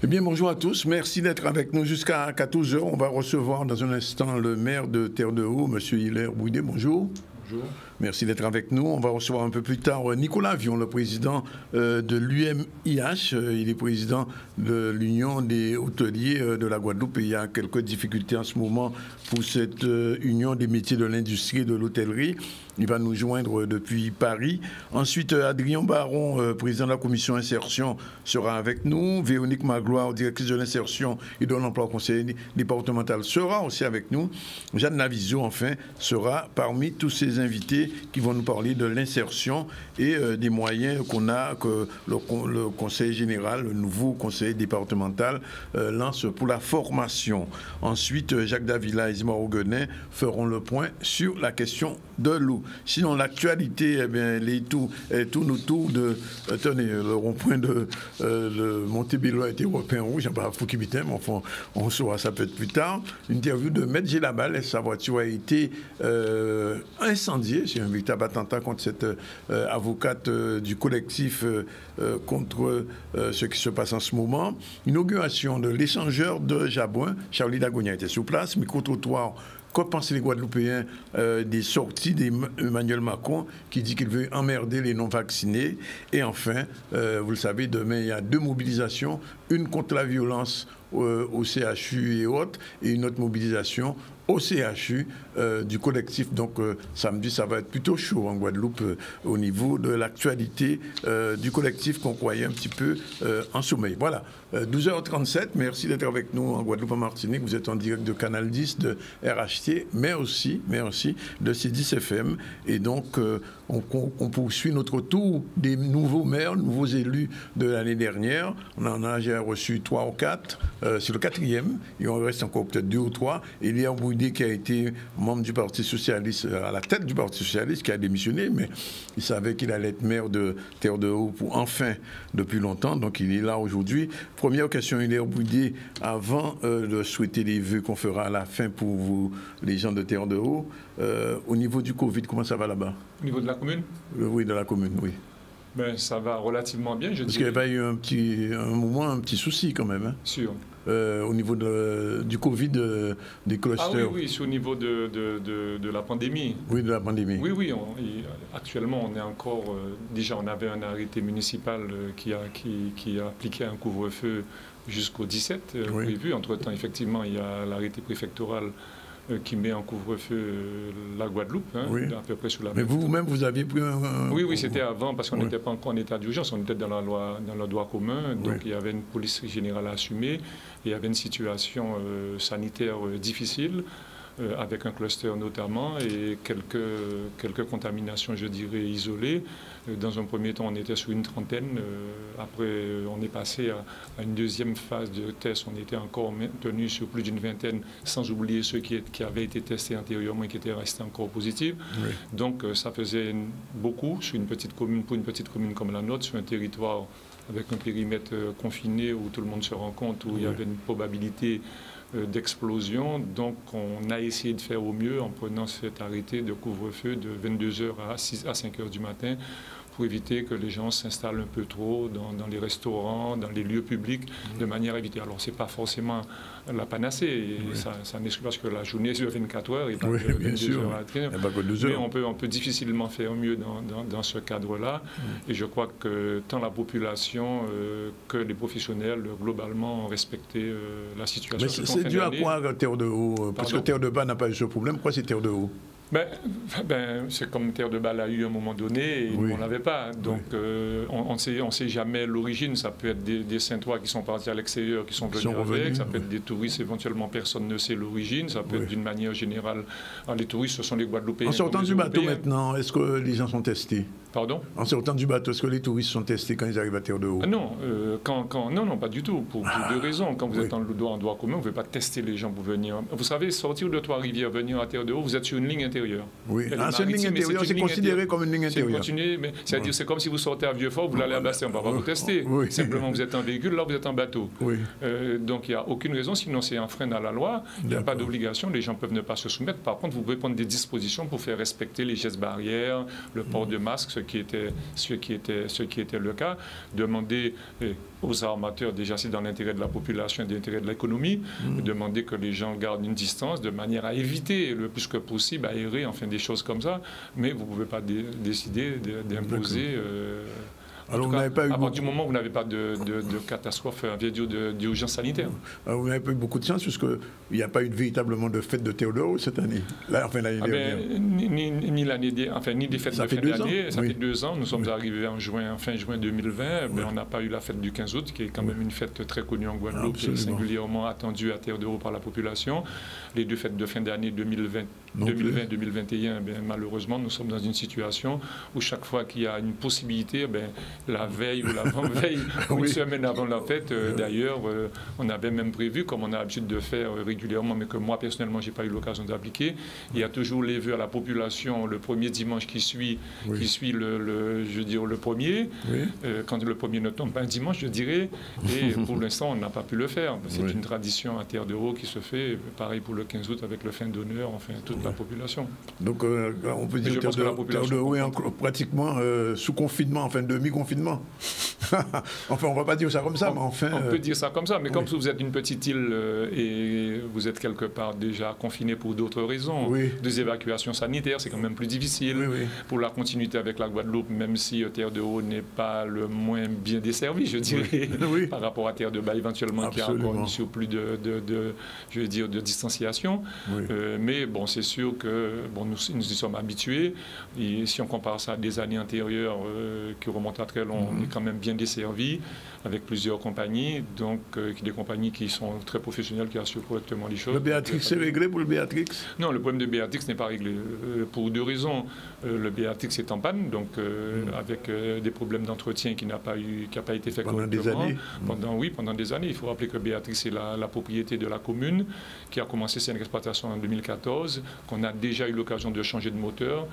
Eh bien, bonjour à tous. Merci d'être avec nous jusqu'à 14 h. On va recevoir dans un instant le maire de Terre-de-Haut, M. Hilaire Bouidé. Bonjour. Bonjour. Merci d'être avec nous. On va recevoir un peu plus tard Nicolas Vion, le président de l'UMIH. Il est président de l'Union des hôteliers de la Guadeloupe. Et il y a quelques difficultés en ce moment pour cette Union des métiers de l'industrie et de l'hôtellerie. Il va nous joindre depuis Paris. Ensuite, Adrien Baron, président de la commission insertion, sera avec nous. Véronique Magloire, directrice de l'insertion et de l'emploi au conseil départemental, sera aussi avec nous. Jeanne Naviso, enfin, sera parmi tous ces invités qui vont nous parler de l'insertion et des moyens qu'on a, que le conseil général, le nouveau conseil départemental, lance pour la formation. Ensuite, Jacques Davila et Ismaël Auguenin feront le point sur la question de l'eau. Sinon, l'actualité, eh bien, elle tourne autour de... Tenez, le rond-point de Montebello a été repént en rouge, j'en parle à Fouki-Bitem, enfin, on saura ça peut-être plus tard. Une interview de Maître Gélabal, sa voiture a été incendiée. C'est un véritable attentat contre cette avocate du collectif contre ce qui se passe en ce moment. Inauguration de l'échangeur de Jabouin. Charlie Dagonia était sur place, micro-trottoir. Que pensent les Guadeloupéens des sorties d'Emmanuel Macron qui dit qu'il veut emmerder les non-vaccinés? Et enfin, vous le savez, demain, il y a 2 mobilisations. Une contre la violence au CHU et autres, et une autre mobilisation au CHU du collectif. Donc samedi, ça va être plutôt chaud en Guadeloupe au niveau de l'actualité du collectif qu'on croyait un petit peu en sommeil. Voilà, 12h37, merci d'être avec nous en Guadeloupe, en Martinique. Vous êtes en direct de Canal 10, de RHT, mais aussi de C10 FM. Et donc, on poursuit notre tour des nouveaux maires, nouveaux élus de l'année dernière. On en a déjà reçu 3 ou 4. C'est le 4e. Il en reste encore peut-être 2 ou 3. Hilaire Bouidé, qui a été membre du Parti Socialiste, à la tête du Parti Socialiste, qui a démissionné, mais il savait qu'il allait être maire de Terre-de-Haut pour enfin depuis longtemps. Donc il est là aujourd'hui. Première question, Hilaire Bouidé, avant de souhaiter les vœux qu'on fera à la fin pour vous, les gens de Terre-de-Haut, au niveau du Covid, comment ça va là-bas? Au niveau de la commune? Oui, de la commune, oui. Ben, ça va relativement bien, je dirais. Parce qu'il y avait eu un petit souci quand même. Hein. Sûr. Au niveau du Covid, des clusters. Ah oui, c'est au niveau de la pandémie. Oui, de la pandémie. Oui, actuellement, on est encore... déjà, on avait un arrêté municipal qui a appliqué un couvre-feu jusqu'au 17 prévu. Entre-temps, effectivement, il y a l'arrêté préfectoral qui met en couvre-feu la Guadeloupe, hein, à peu près sous la... Mais vous-même, vous aviez pris un... Oui, c'était avant, parce qu'on n'était pas encore en état d'urgence, on était dans le droit commun, donc il y avait une police générale à assumer, et il y avait une situation sanitaire difficile, avec un cluster notamment, et quelques contaminations, je dirais, isolées. Dans un premier temps, on était sur une trentaine. Après, on est passé à une deuxième phase de test. On était encore maintenu sur plus d'une vingtaine, sans oublier ceux qui avaient été testés antérieurement et qui étaient restés encore positifs. Oui. Donc, ça faisait beaucoup sur une petite commune, pour une petite commune comme la nôtre, sur un territoire avec un périmètre confiné où tout le monde se rencontre, où il y avait une probabilité d'explosion. Donc, on a essayé de faire au mieux en prenant cet arrêté de couvre-feu de 22h à 5h du matin pour éviter que les gens s'installent un peu trop dans les restaurants, dans les lieux publics, de manière à éviter. Alors, ce n'est pas forcément la panacée. Ça n'exclut parce que la journée est de 24 heures et pas de 22 heures à 13 heures. Mais on peut difficilement faire mieux dans ce cadre-là. Et je crois que tant la population que les professionnels, globalement, ont respecté la situation. Mais c'est dû à quoi, Terre-de-Haut? Parce que Terre-de-Bas n'a pas eu ce problème. Pourquoi c'est Terre-de-Haut? C'est comme Terre de Bas l'a eu à un moment donné et Oui. on ne l'avait pas. Donc on ne sait jamais l'origine. Ça peut être des Saintois qui sont partis à l'extérieur, qui sont venus avec. Ça peut être des touristes, éventuellement personne ne sait l'origine. Ça peut être d'une manière générale. Les touristes, ce sont les Guadeloupéens. En sortant du bateau maintenant, est-ce que les gens sont testés? Pardon? En sortant du bateau, est-ce que les touristes sont testés quand ils arrivent à Terre de Haut? Non, non, pas du tout. Pour deux raisons. Quand vous êtes en droit commun, vous ne pouvez pas tester les gens pour venir. Vous savez, sortir de Trois-Rivières, venir à Terre de Haut, vous êtes sur une ligne intérieure. Oui, c'est une ligne intérieure, c'est considéré comme une ligne intérieure. C'est-à-dire, c'est comme si vous sortez à Vieux-Fort, vous allez à Bastien, on ne va pas vous tester. Oui. Simplement, vous êtes en véhicule, là, vous êtes en bateau. Oui. Donc, il n'y a aucune raison, sinon c'est un frein à la loi. Il n'y a pas d'obligation, les gens peuvent ne pas se soumettre. Par contre, vous pouvez prendre des dispositions pour faire respecter les gestes barrières, le port de masque, ce qui était le cas. Demander aux armateurs, déjà c'est dans l'intérêt de la population et dans l'intérêt de l'économie, demander que les gens gardent une distance de manière à éviter le plus que possible, aérer, enfin des choses comme ça, mais vous ne pouvez pas décider d'imposer. Alors, vous n'avez pas eu à partir du moment où vous n'avez pas de catastrophe, d'urgence sanitaire. Alors, vous n'avez pas eu beaucoup de chance, puisqu'il n'y a pas eu véritablement de fête de Terre de Haut cette année. Là, enfin, l'année dernière. Ni des fêtes de fin d'année. Ça fait 2 ans. Nous sommes arrivés en fin juin 2020. On n'a pas eu la fête du 15 août, qui est quand même une fête très connue en Guadeloupe, qui est singulièrement attendue à Terre de Haut par la population. Les 2 fêtes de fin d'année 2020-2021, malheureusement, nous sommes dans une situation où chaque fois qu'il y a une possibilité, la veille ou l'avant-veille, une semaine avant la fête, d'ailleurs, on avait même prévu, comme on a l'habitude de faire régulièrement, mais que moi, personnellement, je n'ai pas eu l'occasion d'appliquer, il y a toujours les vœux à la population le premier dimanche qui suit le premier, quand le premier ne tombe pas un dimanche, je dirais, et pour l'instant, on n'a pas pu le faire. C'est une tradition à Terre de Haut qui se fait, pareil pour le 15 août avec le fin d'honneur, enfin, toute la population. Donc, on peut dire que Terre de Haut est pratiquement sous confinement, enfin, demi-confinement. Enfin, on ne va pas dire ça comme ça, mais enfin... On peut dire ça comme ça, mais comme vous êtes une petite île et vous êtes quelque part déjà confiné pour d'autres raisons, des évacuations sanitaires, c'est quand même plus difficile. Pour la continuité avec la Guadeloupe, même si Terre de Haut n'est pas le moins bien desservi, je dirais, par rapport à Terre de Bas, éventuellement, qui a encore une surplus de distanciation. Mais bon, c'est sûr que nous y sommes habitués. Et si on compare ça à des années antérieures qui remontent à très long, on est quand même bien desservi avec plusieurs compagnies, donc des compagnies qui sont très professionnelles, qui assurent correctement les choses. Le Béatrix est réglé pour le Béatrix? Non, le problème de Béatrix n'est pas réglé. Pour 2 raisons. Le Béatrix est en panne, donc avec des problèmes d'entretien qui n'a pas été fait pendant correctement. Des années. Pendant des années. Il faut rappeler que Béatrix est la propriété de la commune, qui a commencé son exploitation en 2014, qu'on a déjà eu l'occasion de changer de moteur.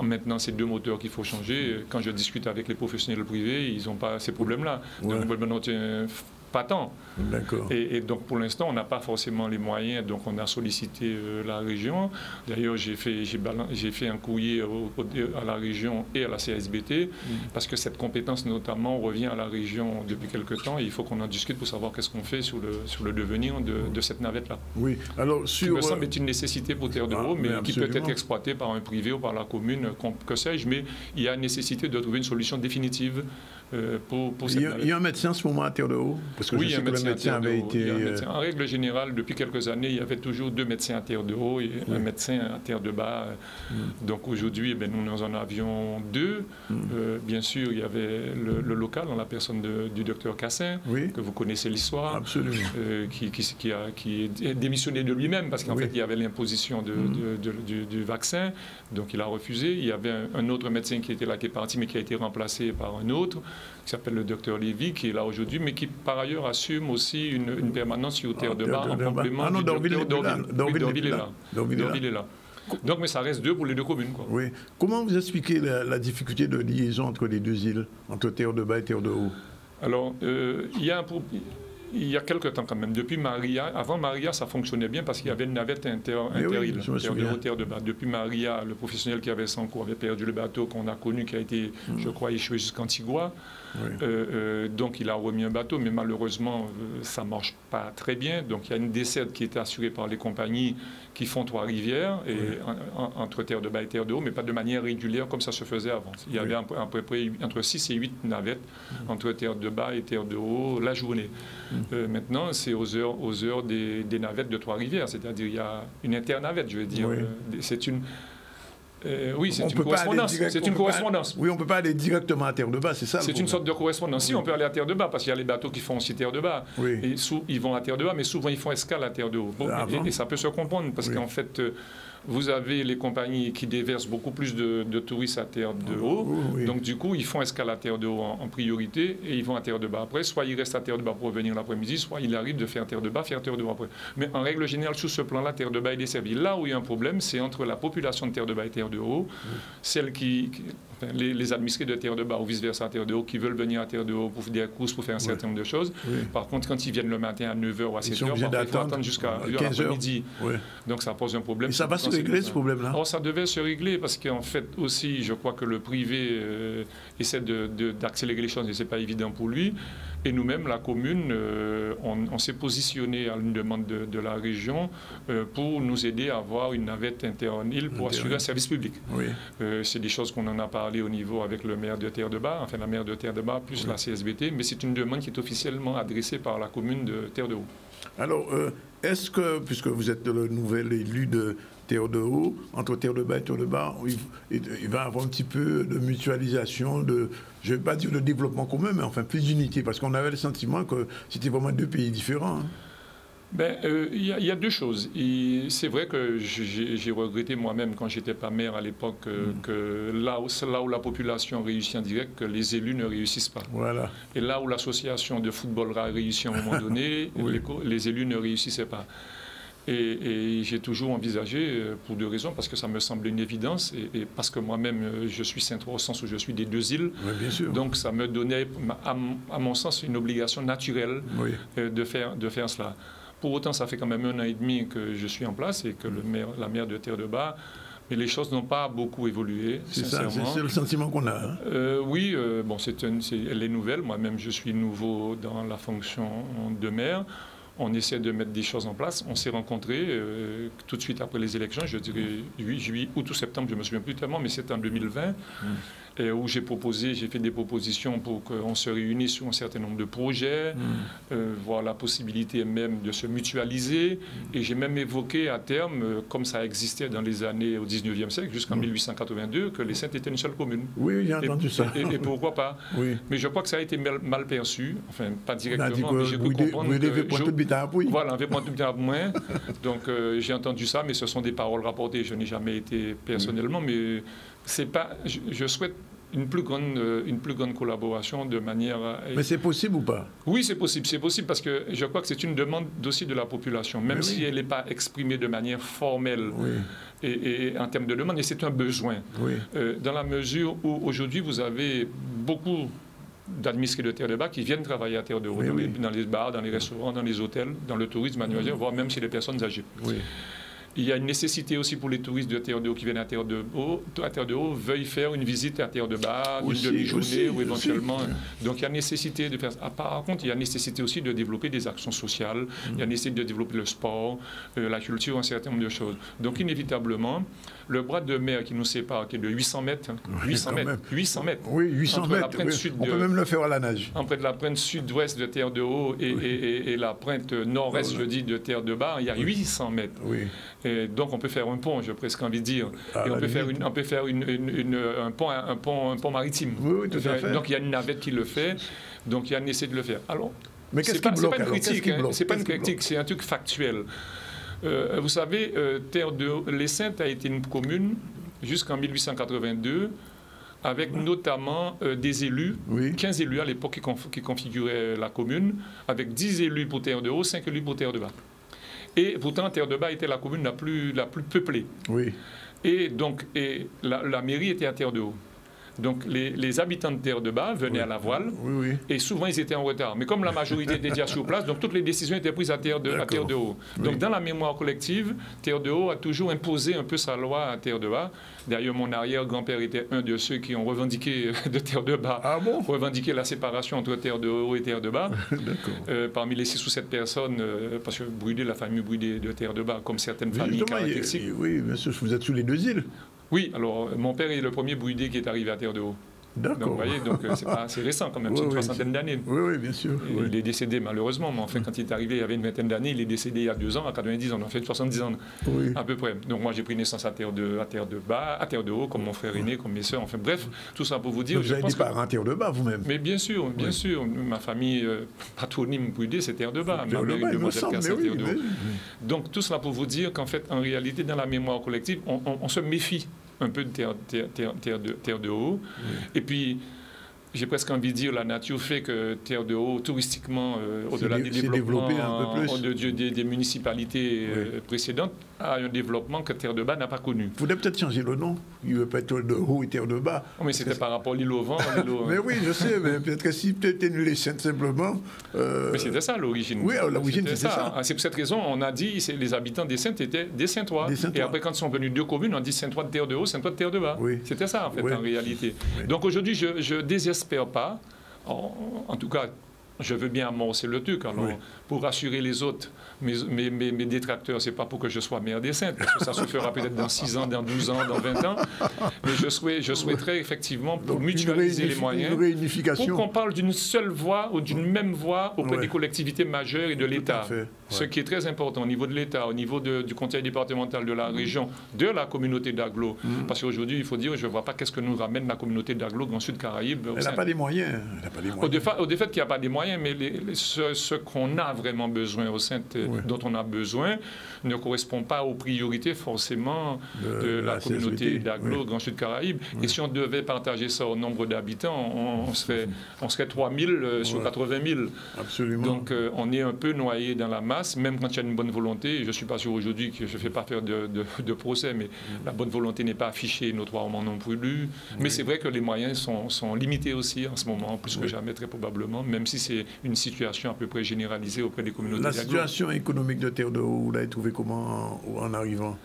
Maintenant, c'est 2 moteurs qu'il faut changer. Quand je discute avec les professionnels privés, ils n'ont pas ces problèmes-là. Pas tant. Et donc pour l'instant, on n'a pas forcément les moyens, donc on a sollicité la région. D'ailleurs, j'ai fait un courrier à la région et à la CSBT, parce que cette compétence notamment revient à la région depuis quelque temps, et il faut qu'on en discute pour savoir qu'est-ce qu'on fait sur le devenir de cette navette-là. Oui, alors qui me semble être une nécessité pour Terre de Haut, mais qui peut être exploitée par un privé ou par la commune, que sais-je, mais il y a nécessité de trouver une solution définitive pour cette navette. Il y a un médecin en ce moment à Terre de Haut? Parce que je sais que le médecin avait été... En règle générale, depuis quelques années, il y avait toujours 2 médecins à Terre de Haut et un médecin à Terre de Bas. Donc aujourd'hui, nous en avions 2. Bien sûr, il y avait le local, en la personne du docteur Cassin, que vous connaissez l'histoire, qui est démissionné de lui-même parce qu'en fait, il y avait l'imposition du vaccin. Donc il a refusé. Il y avait un autre médecin qui était là, qui est parti, mais qui a été remplacé par un autre, qui s'appelle le docteur Lévy, qui est là aujourd'hui, mais qui par ailleurs assume aussi une permanence sur Terre de Bas en complément du docteur Dorville est là. Dorville est là. Donc, mais ça reste 2 pour les 2 communes. Oui. Comment vous expliquez la difficulté de liaison entre les 2 îles, entre Terre de Bas et Terre de Haut? Alors, il y a quelques temps quand même. Depuis Maria, avant Maria, ça fonctionnait bien parce qu'il y avait une navette inter-île, Terre de Haut, Terre de Bas. Depuis Maria, le professionnel qui avait son cours avait perdu le bateau qu'on a connu, qui a été, je crois, échoué jusqu'Antigua. Donc il a remis un bateau, mais malheureusement, ça ne marche pas très bien. Donc il y a une desserte qui est assurée par les compagnies qui font Trois-Rivières, entre Terre de Bas et Terre de Haut, mais pas de manière régulière comme ça se faisait avant. Il y avait à peu près entre 6 et 8 navettes entre Terre de Bas et Terre de Haut la journée. Maintenant, c'est aux heures des navettes de Trois-Rivières, c'est-à-dire il y a une internavette, je veux dire. C'est Oui, c'est une correspondance. C'est une correspondance. Oui, on ne peut pas aller directement à terre de bas, c'est ça. C'est une sorte de correspondance. Si, on peut aller à terre de bas, parce qu'il y a les bateaux qui font aussi terre de bas. Oui. Et ils vont à terre de bas, mais souvent ils font escale à terre de haut. Bon, et ça peut se comprendre, parce qu'en fait, vous avez les compagnies qui déversent beaucoup plus de touristes à terre de haut. Donc du coup, ils font escale à terre de haut en priorité et ils vont à terre de bas après. Soit ils restent à terre de bas pour revenir l'après-midi, soit il arrive de faire terre de bas, faire terre de haut après. Mais en règle générale, sous ce plan-là, terre de bas est desservie. Là où il y a un problème, c'est entre la population de terre de bas et terre de haut, celles les administrés de terre de bas ou vice-versa à terre de haut qui veulent venir à terre de haut pour faire des courses, pour faire un certain nombre de choses. Par contre, quand ils viennent le matin à 9h ou à 7h, il faut attendre jusqu'à 15h l'après-midi. Donc ça pose un problème. Et ça va se régler ce problème-là? Alors, ça devait se régler parce qu'en fait aussi, je crois que le privé essaie d'accélérer les choses et ce n'est pas évident pour lui. Et nous-mêmes, la commune, on s'est positionné à une demande de la région pour nous aider à avoir une navette inter-île pour assurer un service public. C'est des choses qu'on en a parlé au niveau avec le maire de Terre-de-Bas, enfin la maire de Terre-de-Bas plus la CSBT, mais c'est une demande qui est officiellement adressée par la commune de Terre-de-Haut. Alors, est-ce que, puisque vous êtes le nouvel élu de Terre-de-Haut, entre Terre-de-Bas et Terre-de-Bas, il va y avoir un petit peu de mutualisation, je ne vais pas dire de développement commun, mais enfin plus d'unité, parce qu'on avait le sentiment que c'était vraiment deux pays différents. Hein. Il y a deux choses. C'est vrai que j'ai regretté moi-même quand j'étais pas maire à l'époque que là où la population réussit en direct, que les élus ne réussissent pas. Voilà. Et là où l'association de football a réussi à un moment donné, les élus ne réussissaient pas. Et j'ai toujours envisagé, pour deux raisons, parce que ça me semblait une évidence, et parce que moi-même, je suis Saint-Ouen au sens où je suis des deux îles. Oui, bien sûr. Donc ça me donnait, à mon sens, une obligation naturelle de faire cela. Pour autant, ça fait quand même 1 an et demi que je suis en place et que la maire de Terre-de-Bas, mais les choses n'ont pas beaucoup évolué. C'est ça, c'est le sentiment qu'on a. Hein. Oui, bon, elle est nouvelle. Moi-même, je suis nouveau dans la fonction de maire. On essaie de mettre des choses en place. On s'est rencontrés tout de suite après les élections, je dirais juillet, août ou septembre, je ne me souviens plus tellement, mais c'était en 2020. Et où j'ai fait des propositions pour qu'on se réunisse sur un certain nombre de projets, voir la possibilité même de se mutualiser. Et j'ai même évoqué à terme, comme ça existait dans les années au 19e siècle, jusqu'en 1882, que les Saintes étaient une seule commune. Oui, j'ai entendu ça. Et pourquoi pas? Oui. Mais je crois que ça a été mal perçu, enfin pas directement, mais j'ai cru comprendre que... Voilà, on veut prendre tout bien moins. Donc j'ai entendu ça, mais ce sont des paroles rapportées. Je n'ai jamais été personnellement, mais c'est pas... Je souhaite une plus grande collaboration de manière... Mais c'est possible ou pas? Oui, c'est possible parce que je crois que c'est une demande aussi de la population, même si elle n'est pas exprimée de manière formelle et en termes de demande, et c'est un besoin. Dans la mesure où aujourd'hui vous avez beaucoup d'administrés de Terre-de-Bas qui viennent travailler à Terre-de-Haut, dans les bars, dans les restaurants, dans les hôtels, dans le tourisme annuel, voire même chez les personnes âgées. Il y a une nécessité aussi pour les touristes de Terre-de-Haut qui viennent à Terre-de-Haut veuillent faire une visite à Terre-de-Bas, une demi-journée ou éventuellement. Donc il y a nécessité de faire ça. Par contre, il y a nécessité aussi de développer des actions sociales, il y a nécessité de développer le sport, la culture, un certain nombre de choses. Donc inévitablement, le bras de mer qui nous sépare, qui est de 800 mètres, 800 mètres. Oui, 800 mètres. On peut même le faire à la nage. Entre la pointe sud-ouest de Terre-de-Haut et la pointe nord-est, je dis, de Terre-de-Bas, il y a 800 mètres. Et donc on peut faire un pont, j'ai presque envie de dire. Et on peut faire un pont maritime. Oui, tout à fait. Donc il y a une navette qui le fait, donc il y a une essai de le faire. Alors, mais qu'est-ce qui bloque? C'est pas une critique, c'est un truc factuel. Vous savez, les Saintes a été une commune jusqu'en 1882, avec notamment des élus, 15 élus à l'époque qui configuraient la commune, avec 10 élus pour Terre-de-Haut, 5 élus pour Terre-de-Bas. Et pourtant, Terre-de-Bas était la commune la plus peuplée. Et donc, la mairie était à Terre-de-Haut. Donc, les habitants de Terre-de-Bas venaient à la voile, et souvent, ils étaient en retard. Mais comme la majorité était déjà sur place, donc toutes les décisions étaient prises à Terre-de-Haut. Donc, dans la mémoire collective, Terre-de-Haut a toujours imposé un peu sa loi à Terre-de-Bas. D'ailleurs, mon arrière-grand-père était un de ceux qui ont revendiqué de Terre-de-Bas, revendiqué la séparation entre Terre-de-Haut et Terre-de-Bas. Parmi les 6 ou 7 personnes, parce que la famille Brudé de Terre-de-Bas, comme certaines familles caractéristiques. Oui, bien sûr, vous êtes sous les deux îles. Oui, alors mon père est le premier Brudé qui est arrivé à Terre-de-Haut. D'accord. Vous voyez, donc c'est récent quand même, c'est une soixantaine d'années. Oui, bien sûr. Il est décédé malheureusement, mais enfin, quand il est arrivé, il y avait une vingtaine d'années, il est décédé il y a 2 ans, à 90 ans, on a fait 70 ans à peu près. Donc moi j'ai pris naissance à Terre de Bas, à Terre de Haut, comme mon frère aîné, comme mes soeurs, enfin bref, tout ça pour vous dire. Donc, vous avez des parents à Terre de Bas vous-même? Mais bien sûr, ma famille patronyme Bouidé, c'est Terre de Bas. Ma mère est de Montserrat, c'est Terre de Haut. Donc tout cela pour vous dire qu'en fait, en réalité, dans la mémoire collective, on se méfie un peu de Terre de Haut. Et puis, j'ai presque envie de dire, la nature fait que Terre de Haut, touristiquement, au-delà des développements des municipalités précédentes, a un développement que Terre de Bas n'a pas connu. Vous devez peut-être changer le nom. Il ne veut pas être Terre de Haut et Terre de Bas. Oh, mais c'était par rapport à l'île au vent. Mais oui, je sais, mais peut-être que si peut-être les Saintes simplement... Mais c'était ça l'origine. Oui, l'origine c'était ça. C'est pour cette raison on a dit que les habitants des Saintes étaient des Saintois. Et après, quand ils sont venus 2 communes, on dit Saintois de Terre de Haut, Saintois de Terre de Bas. C'était ça, en fait, en réalité. Donc aujourd'hui, je ne désespère pas. En tout cas, je veux bien amorcer le truc. Alors, pour rassurer les autres, mes détracteurs, ce n'est pas pour que je sois maire des Saintes, parce que ça se fera peut-être dans 6 ans, dans 12 ans, dans 20 ans. Mais je souhaiterais effectivement, pour mutualiser les moyens, pour qu'on parle d'une seule voix ou d'une même voix auprès des collectivités majeures et de l'État. Ce qui est très important au niveau de l'État, au niveau du conseil départemental de la région, de la communauté d'Aglo. Parce qu'aujourd'hui, il faut dire, je ne vois pas qu'est-ce que nous ramène la communauté d'Aglo dans le Sud-Caraïbes. Elle n'a pas les moyens. Au fait qu'il n'y a pas des moyens, mais ce qu'on a vraiment besoin au sein dont on a besoin ne correspond pas aux priorités forcément de la communauté d'Aglo, Grand Sud Caraïbes. Et si on devait partager ça au nombre d'habitants, on serait 3000 sur 80 000. Absolument. Donc on est un peu noyé dans la masse, même quand il y a une bonne volonté. Je ne suis pas sûr aujourd'hui que je ne fais pas faire de procès, mais la bonne volonté n'est pas affichée notoirement non plus. Mais c'est vrai que les moyens sont limités aussi en ce moment, plus que jamais très probablement, même si c'est une situation à peu près généralisée auprès des communautés d'Aglo. La situation économique de Terre de Haut, vous l'avez trouvée comment en arrivant?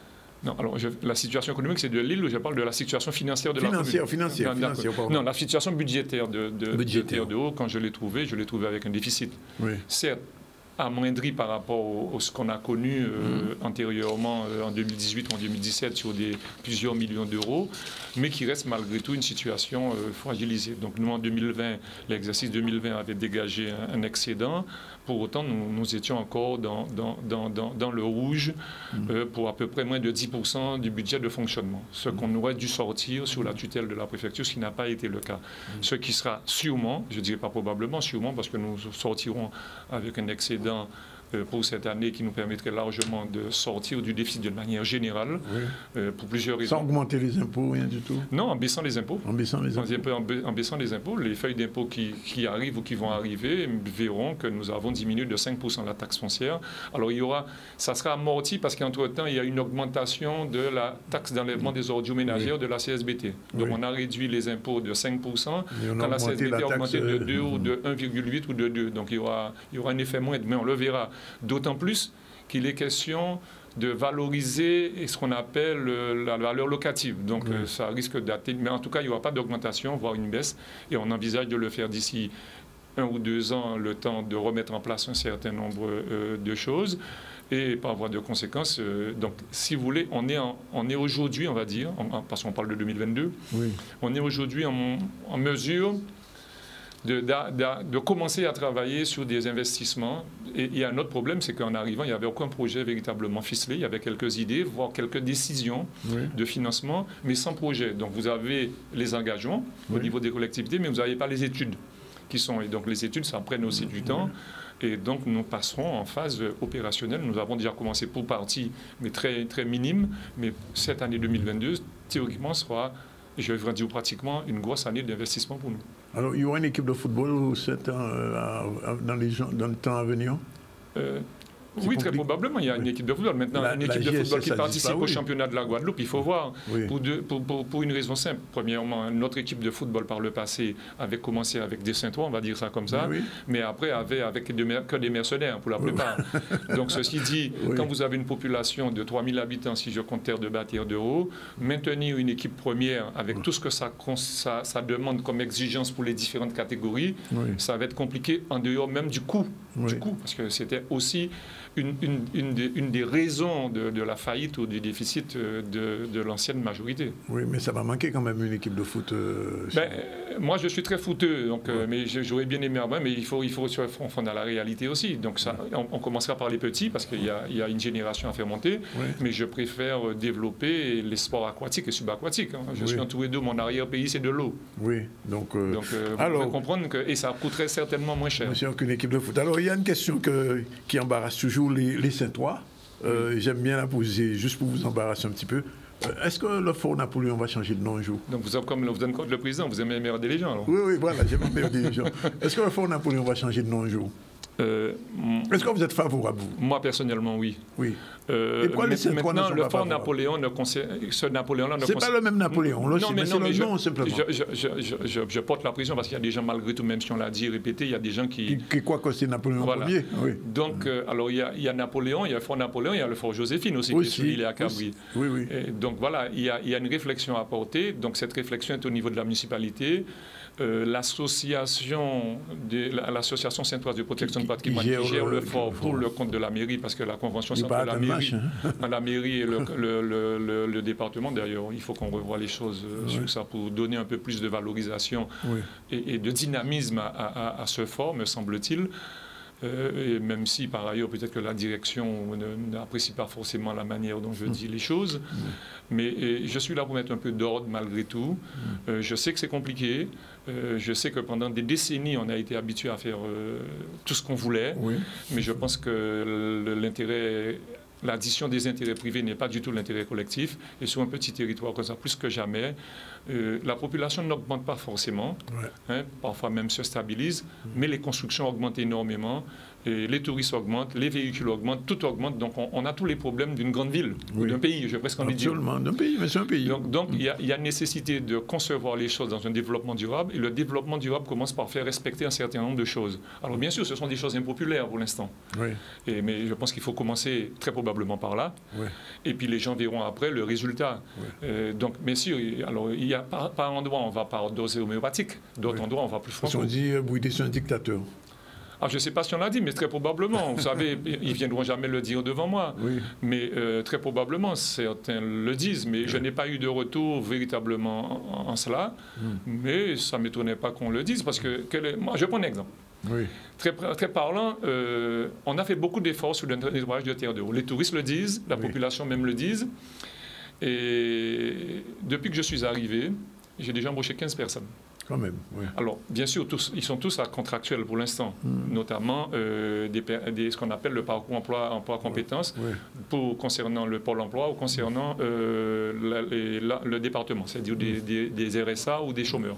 Non, alors la situation économique, c'est de l'île où je parle de la situation financière de la commune. Financière, non, la situation budgétaire de Terre de Haut, quand je l'ai trouvée avec un déficit. Certes, amoindri par rapport à ce qu'on a connu antérieurement en 2018 ou en 2017 sur plusieurs millions d'euros, mais qui reste malgré tout une situation fragilisée. Donc nous, en 2020, l'exercice 2020 avait dégagé un excédent. Pour autant, nous étions encore dans le rouge pour à peu près moins de 10% du budget de fonctionnement. Ce qu'on aurait dû sortir sous la tutelle de la préfecture, ce qui n'a pas été le cas. Ce qui sera sûrement, je ne dirais pas probablement, sûrement, parce que nous sortirons avec un excédent pour cette année qui nous permettrait largement de sortir du déficit de manière générale pour plusieurs raisons. Sans augmenter les impôts, rien du tout? Non, en baissant les impôts. En baissant les impôts. En baissant les impôts, les feuilles d'impôts qui arrivent ou qui vont arriver verront que nous avons diminué de 5% la taxe foncière. Alors ça sera amorti parce qu'entre-temps, il y a une augmentation de la taxe d'enlèvement des ordures ménagères de la CSBT. Donc on a réduit les impôts de 5% quand la CSBT a augmenté de 2 ou de 1,8 ou de 2. Donc il y aura un effet moindre, mais on le verra. D'autant plus qu'il est question de valoriser ce qu'on appelle la valeur locative. Donc ça risque d'atteindre, mais en tout cas, il n'y aura pas d'augmentation, voire une baisse, et on envisage de le faire d'ici 1 ou 2 ans, le temps de remettre en place un certain nombre de choses, et par voie de conséquence, donc si vous voulez, on est aujourd'hui, on va dire, parce qu'on parle de 2022, on est aujourd'hui en mesure de commencer à travailler sur des investissements. Et il y a un autre problème, c'est qu'en arrivant, il n'y avait aucun projet véritablement ficelé. Il y avait quelques idées, voire quelques décisions de financement, mais sans projet. Donc vous avez les engagements au niveau des collectivités, mais vous n'avez pas les études qui sont. Et donc les études, ça prenne aussi du temps. Et donc nous passerons en phase opérationnelle. Nous avons déjà commencé pour partie, mais très, très minime. Mais cette année 2022, théoriquement, sera, je vais dire pratiquement, une grosse année d'investissement pour nous. Alors, il y aura une équipe de football dans le temps à venir? Oui, très probablement. Il y a une équipe de football. Maintenant, une équipe de football qui participe au championnat de la Guadeloupe, il faut voir. Pour une raison simple. Premièrement, notre équipe de football par le passé avait commencé avec des Saintois, on va dire ça comme ça, mais après avec que des mercenaires pour la plupart. Donc, ceci dit, quand vous avez une population de 3000 habitants, si je compte Terre de Bas, Terre de Haut, maintenir une équipe première avec tout ce que ça demande comme exigence pour les différentes catégories, ça va être compliqué en dehors même du coût. Parce que c'était aussi une des raisons de la faillite ou du déficit de l'ancienne majorité. Oui, mais ça va manquer quand même une équipe de foot. Moi, je suis très footeux, donc, mais j'aurais bien aimé mais il faut se confronter à la réalité aussi. Donc ça, on commencera par les petits parce qu'il y a une génération à faire monter, mais je préfère développer les sports aquatiques et subaquatiques. Hein. Je suis entouré d'eau, mon arrière-pays c'est de l'eau. Oui, donc vous pouvez comprendre que et ça coûterait certainement moins cher. Monsieur, qu'une équipe de foot. Alors il y a une question qui embarrasse toujours les Saint-Ois. J'aime bien la poser juste pour vous embarrasser un petit peu. Est-ce que le Fort Napoléon va changer de nom un jour? Donc comme vous êtes le président, vous aimez emmerder les gens alors? Oui, voilà, j'aime emmerder les gens. Est-ce que le Fort Napoléon va changer de nom un jour? Est-ce que vous êtes favorable? Moi, personnellement, oui. Oui. Et pourquoi les Saint-Ois ne sont le pas Fort favorables? Napoléon ce Napoléon-là c'est pas le même Napoléon, non, mais c'est le nom simplement. Je porte la pression parce qu'il y a des gens, malgré tout, même si on l'a dit, répété, il y a des gens qui croient que c'est Napoléon Ier. Oui. Donc, alors, il y a Napoléon, il y a le Fort Napoléon, il y a le Fort Joséphine aussi, qui est sur l'île à Cabri. Oui. Et donc, voilà, il y a une réflexion à porter. Donc, cette réflexion est au niveau de la municipalité. L'association saintoise de protection de patrimoine qui gère le fort pour le compte de la mairie, parce que la convention entre la mairie et le département, d'ailleurs, il faut qu'on revoie les choses sur ça pour donner un peu plus de valorisation et de dynamisme à ce fort, me semble-t-il. Et même si, par ailleurs, peut-être que la direction n'apprécie pas forcément la manière dont je dis les choses. Mais je suis là pour mettre un peu d'ordre malgré tout. Je sais que c'est compliqué. Je sais que pendant des décennies, on a été habitué à faire tout ce qu'on voulait. Mais je pense que l'addition des intérêts privés n'est pas du tout l'intérêt collectif. Et sur un petit territoire comme ça, plus que jamais, la population n'augmente pas forcément. Parfois même se stabilise. Mais les constructions augmentent énormément. Et les touristes augmentent, les véhicules augmentent, tout augmente. Donc on a tous les problèmes d'une grande ville ou d'un pays, je vais presque envie de dire. Absolument, d'un pays, mais c'est un pays. Donc il y a nécessité de concevoir les choses dans un développement durable. Et le développement durable commence par faire respecter un certain nombre de choses. Alors bien sûr, ce sont des choses impopulaires pour l'instant. Mais je pense qu'il faut commencer très probablement par là. Et puis les gens verront après le résultat. Donc bien sûr, alors, il y a par endroit, on va par dose homéopathique. D'autres endroits, on va plus franco. On dit Bouidé, c'est un dictateur. Ah, je ne sais pas si on l'a dit, mais très probablement. Vous savez, ils ne viendront jamais le dire devant moi. Mais très probablement, certains le disent. Mais je n'ai pas eu de retour véritablement en cela. Mais ça ne m'étonnait pas qu'on le dise. Parce que, moi, je prends un exemple. Très parlant, on a fait beaucoup d'efforts sur le nettoyage de terre d'eau. Les touristes le disent, la population même le disent. Et depuis que je suis arrivé, j'ai déjà embauché 15 personnes. Quand même, Alors, bien sûr, ils sont tous à contractuels pour l'instant, notamment ce qu'on appelle le parcours emploi-compétences concernant le pôle emploi ou concernant le département, c'est-à-dire des RSA ou des chômeurs.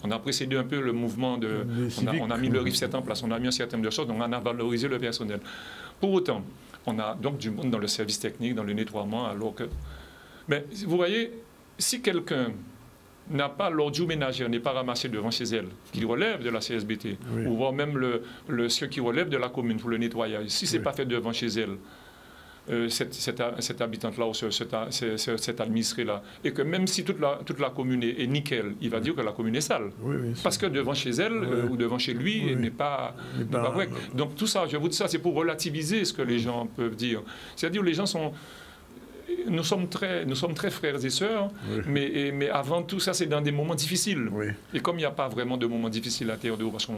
On a précédé un peu le mouvement on a mis le RIF 7 en place, on a mis un certain nombre de choses, donc on a valorisé le personnel. Pour autant, on a donc du monde dans le service technique, dans le nettoiement, alors que... Mais vous voyez, si quelqu'un n'a pas l'ordure ménagère, n'est pas ramassé devant chez elle, qui relève de la CSBT, ou voire même ce qui relève de la commune pour le nettoyage, si ce n'est pas fait devant chez elle, cette habitante-là ou cet administré-là, et que même si toute la commune est nickel, il va dire que la commune est sale. Parce que devant chez elle ou devant chez lui, il n'est pas correct. Donc tout ça, je vous dis ça, c'est pour relativiser ce que les gens peuvent dire. C'est-à-dire les gens sont... Nous sommes très frères et sœurs, mais avant tout ça, c'est dans des moments difficiles. Et comme il n'y a pas vraiment de moments difficiles à terre de haut, parce qu'il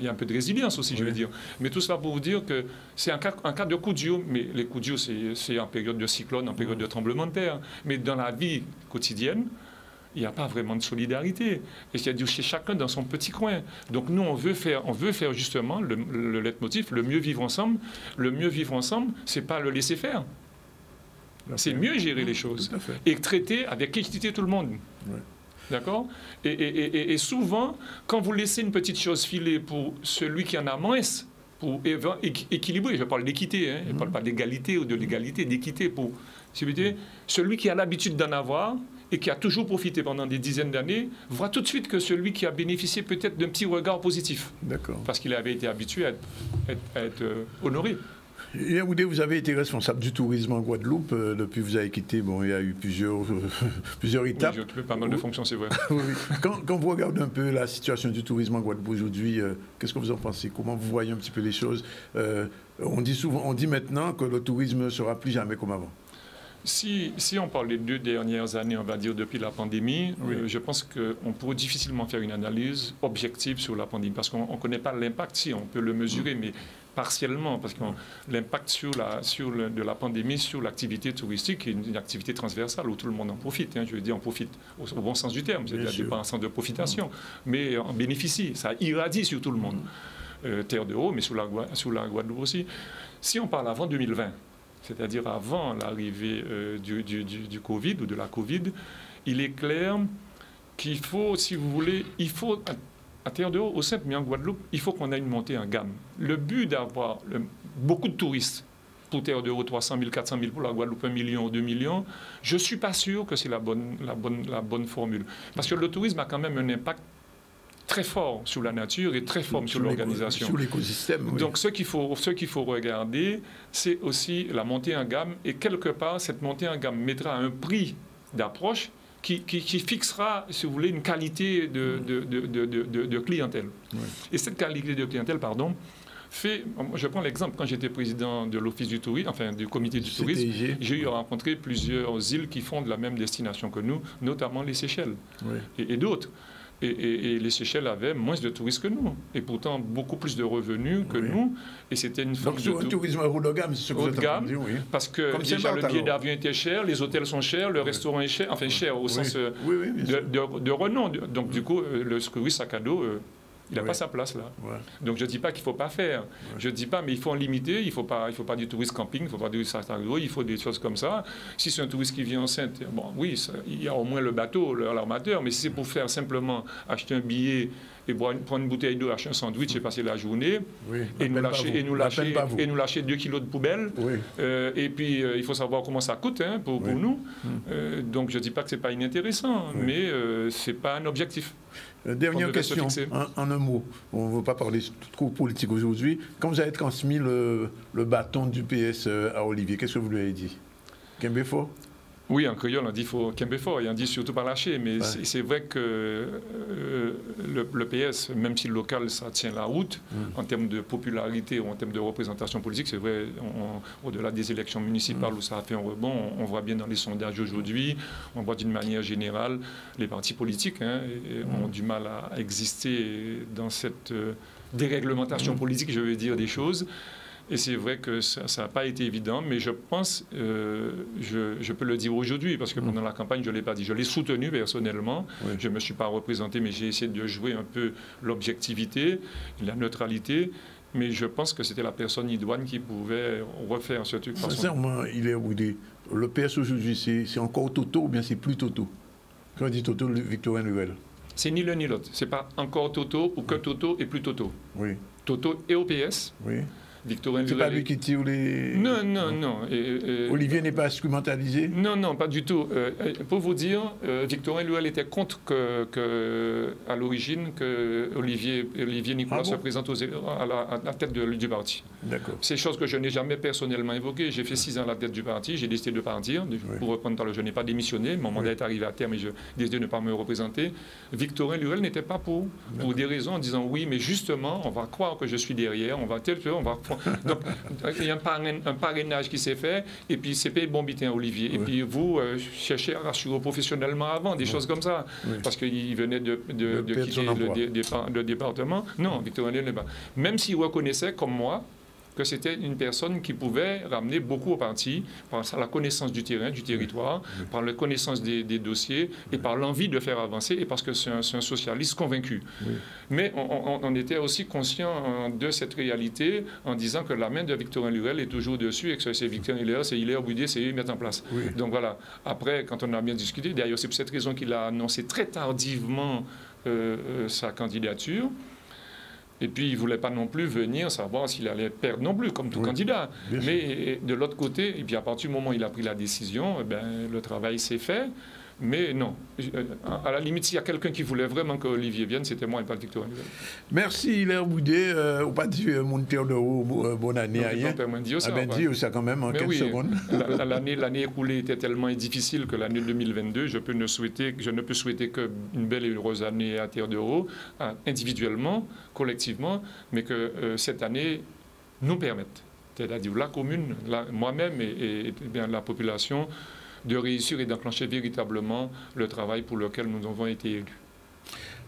y a un peu de résilience aussi, je veux dire. Mais tout cela pour vous dire que c'est un cas de coup de Dieu, mais les coups de Dieu, c'est en période de cyclone, en période de tremblement de terre. Mais dans la vie quotidienne, il n'y a pas vraiment de solidarité. Et c'est-à-dire chez chacun dans son petit coin. Donc nous, on veut faire justement le leitmotiv, le mieux vivre ensemble. Le mieux vivre ensemble, ce n'est pas le laisser faire. C'est mieux gérer les choses et traiter avec équité tout le monde. D'accord ? Et souvent, quand vous laissez une petite chose filer pour celui qui en a moins, pour équilibrer, je parle d'équité, je ne parle pas d'égalité ou de l'égalité, d'équité pour celui qui a l'habitude d'en avoir et qui a toujours profité pendant des dizaines d'années, voit tout de suite que celui qui a bénéficié peut-être d'un petit regard positif. Parce qu'il avait été habitué à être honoré. Yaoundé, vous avez été responsable du tourisme en Guadeloupe. Depuis que vous avez quitté, bon, il y a eu plusieurs étapes. Oui, j'ai occupé pas mal de fonctions, c'est vrai. Oui. Quand vous regardez un peu la situation du tourisme en Guadeloupe aujourd'hui, qu'est-ce que vous en pensez? Comment vous voyez un petit peu les choses? On dit maintenant que le tourisme ne sera plus jamais comme avant. Si on parle des 2 dernières années, on va dire depuis la pandémie, oui. Je pense qu'on pourrait difficilement faire une analyse objective sur la pandémie parce qu'on ne connaît pas l'impact. Si, on peut le mesurer, mais partiellement, parce que l'impact de la pandémie sur l'activité touristique est une activité transversale où tout le monde en profite. Hein, je veux dire, on profite au bon sens du terme, c'est-à-dire pas un sens de profitation, mais on bénéficie, ça irradie sur tout le monde. Terre de Haut, mais sous la Guadeloupe aussi. Si on parle avant 2020, c'est-à-dire avant l'arrivée du Covid ou de la Covid, il est clair qu'il faut, si vous voulez, il faut, à Terre de Haut, au simple, mais en Guadeloupe, il faut qu'on ait une montée en gamme. Le but d'avoir beaucoup de touristes pour Terre de Haut, 300 000, 400 000, pour la Guadeloupe, 1 million ou 2 millions, je ne suis pas sûr que c'est la bonne formule. Parce que le tourisme a quand même un impact très fort sur la nature et très fort sur l'organisation. Sur l'écosystème, oui. Donc, ce qu'il faut regarder, c'est aussi la montée en gamme. Et quelque part, cette montée en gamme mettra un prix d'approche qui fixera, si vous voulez, une qualité de clientèle. Oui. Et cette qualité de clientèle, je prends l'exemple, quand j'étais président de l'Office du tourisme, enfin du comité du tourisme, j'ai eu à rencontrer plusieurs îles qui font de la même destination que nous, notamment les Seychelles et d'autres. Et les Seychelles avaient moins de touristes que nous, et pourtant beaucoup plus de revenus que nous. Et c'était une forme de tourisme haut de gamme, c'est ce que vous êtes en train de dire, oui. Parce que déjà le billet d'avion était cher, les hôtels sont chers, le restaurant est cher, enfin cher au sens de renom. Donc du coup, le tourisme sac à dos, il n'a pas sa place là. Donc je ne dis pas qu'il ne faut pas faire. Je ne dis pas, mais il faut en limiter. Il ne faut pas du tourisme camping, il ne faut pas du tourisme sac à dos, il faut des choses comme ça. Si c'est un touriste qui vient enceinte, bon, oui, il y a au moins le bateau, l'armateur, mais si c'est pour faire simplement acheter un billet et prendre une bouteille d'eau, acheter un sandwich et passer la journée, et nous lâcher 2 kilos de poubelle, et puis il faut savoir comment ça coûte pour nous. Donc je ne dis pas que ce n'est pas inintéressant, mais ce n'est pas un objectif. Dernière question, en un mot. On ne veut pas parler trop politique aujourd'hui. Quand vous avez transmis le bâton du PS à Olivier, qu'est-ce que vous lui avez dit? Kembe fort? Oui, en créole, on dit faut Kembe fort, et on dit surtout pas lâcher. Mais c'est vrai que le PS, même si le local, ça tient la route, en termes de popularité ou en termes de représentation politique, c'est vrai, au-delà des élections municipales où ça a fait un rebond, on voit bien dans les sondages aujourd'hui, on voit d'une manière générale, les partis politiques ont du mal à exister dans cette déréglementation politique, je veux dire, des choses. Et c'est vrai que ça n'a pas été évident, mais je pense, je peux le dire aujourd'hui, parce que pendant la campagne, je ne l'ai pas dit. Je l'ai soutenu personnellement. Je ne me suis pas représenté, mais j'ai essayé de jouer un peu l'objectivité, la neutralité. Mais je pense que c'était la personne idoine qui pouvait refaire ce truc. Sincèrement, le PS aujourd'hui, c'est encore Toto ou bien c'est plus Toto? Quand on dit Toto, Victorien Lurel. C'est ni l'un ni l'autre. Ce n'est pas encore Toto ou que Toto et plus Toto. Oui. Toto et au PS. Oui. Victorien Lurel. C'est pas lui qui tire les... Non. Olivier n'est pas instrumentalisé? Non, pas du tout. Pour vous dire, Victorien Lurel était contre à l'origine que Olivier Nicolas se présente à la tête du parti. D'accord. C'est chose que je n'ai jamais personnellement évoquée. J'ai fait 6 ans à la tête du parti, j'ai décidé de partir. Pour reprendre, je n'ai pas démissionné, mon mandat est arrivé à terme et j'ai décidé de ne pas me représenter. Victorien Lurel n'était pas pour des raisons en disant oui, mais justement, on va croire que je suis derrière, on va donc, il y a un parrainage qui s'est fait, et puis c'est payé bon bitin, Olivier. Et puis vous, cherchez à rassurer professionnellement avant, des choses comme ça. Parce qu'il venait de quitter le département. Non, Victorien Lurel n'est pas. Même s'il reconnaissait, comme moi, que c'était une personne qui pouvait ramener beaucoup au parti par la connaissance du terrain, du territoire, par la connaissance des dossiers et par l'envie de faire avancer et parce que c'est un socialiste convaincu. Mais on était aussi conscient de cette réalité en disant que la main de Victorien Lurel est toujours dessus et que c'est Victorien Lurel, c'est Hilaire Boudier, c'est lui mettre en place. Donc voilà. Après, quand on a bien discuté, d'ailleurs c'est pour cette raison qu'il a annoncé très tardivement sa candidature. Et puis, il ne voulait pas non plus venir savoir s'il allait perdre non plus, comme tout candidat. Mais de l'autre côté, et puis à partir du moment où il a pris la décision, le travail s'est fait. Mais non, à la limite, s'il y a quelqu'un qui voulait vraiment que Olivier vienne, c'était moi et pas Victor. Merci Hilaire Boudet. Ou pas dire mon terre de haut, bonne année à rien. Ah ben dis ça quand même en quelques secondes. L'année écoulée était tellement difficile que l'année 2022, je ne peux souhaiter qu'une belle et heureuse année à Terre de Haut, individuellement, collectivement, mais que cette année nous permette, c'est-à-dire la commune, moi-même et bien la population, de réussir et d'enclencher véritablement le travail pour lequel nous avons été élus.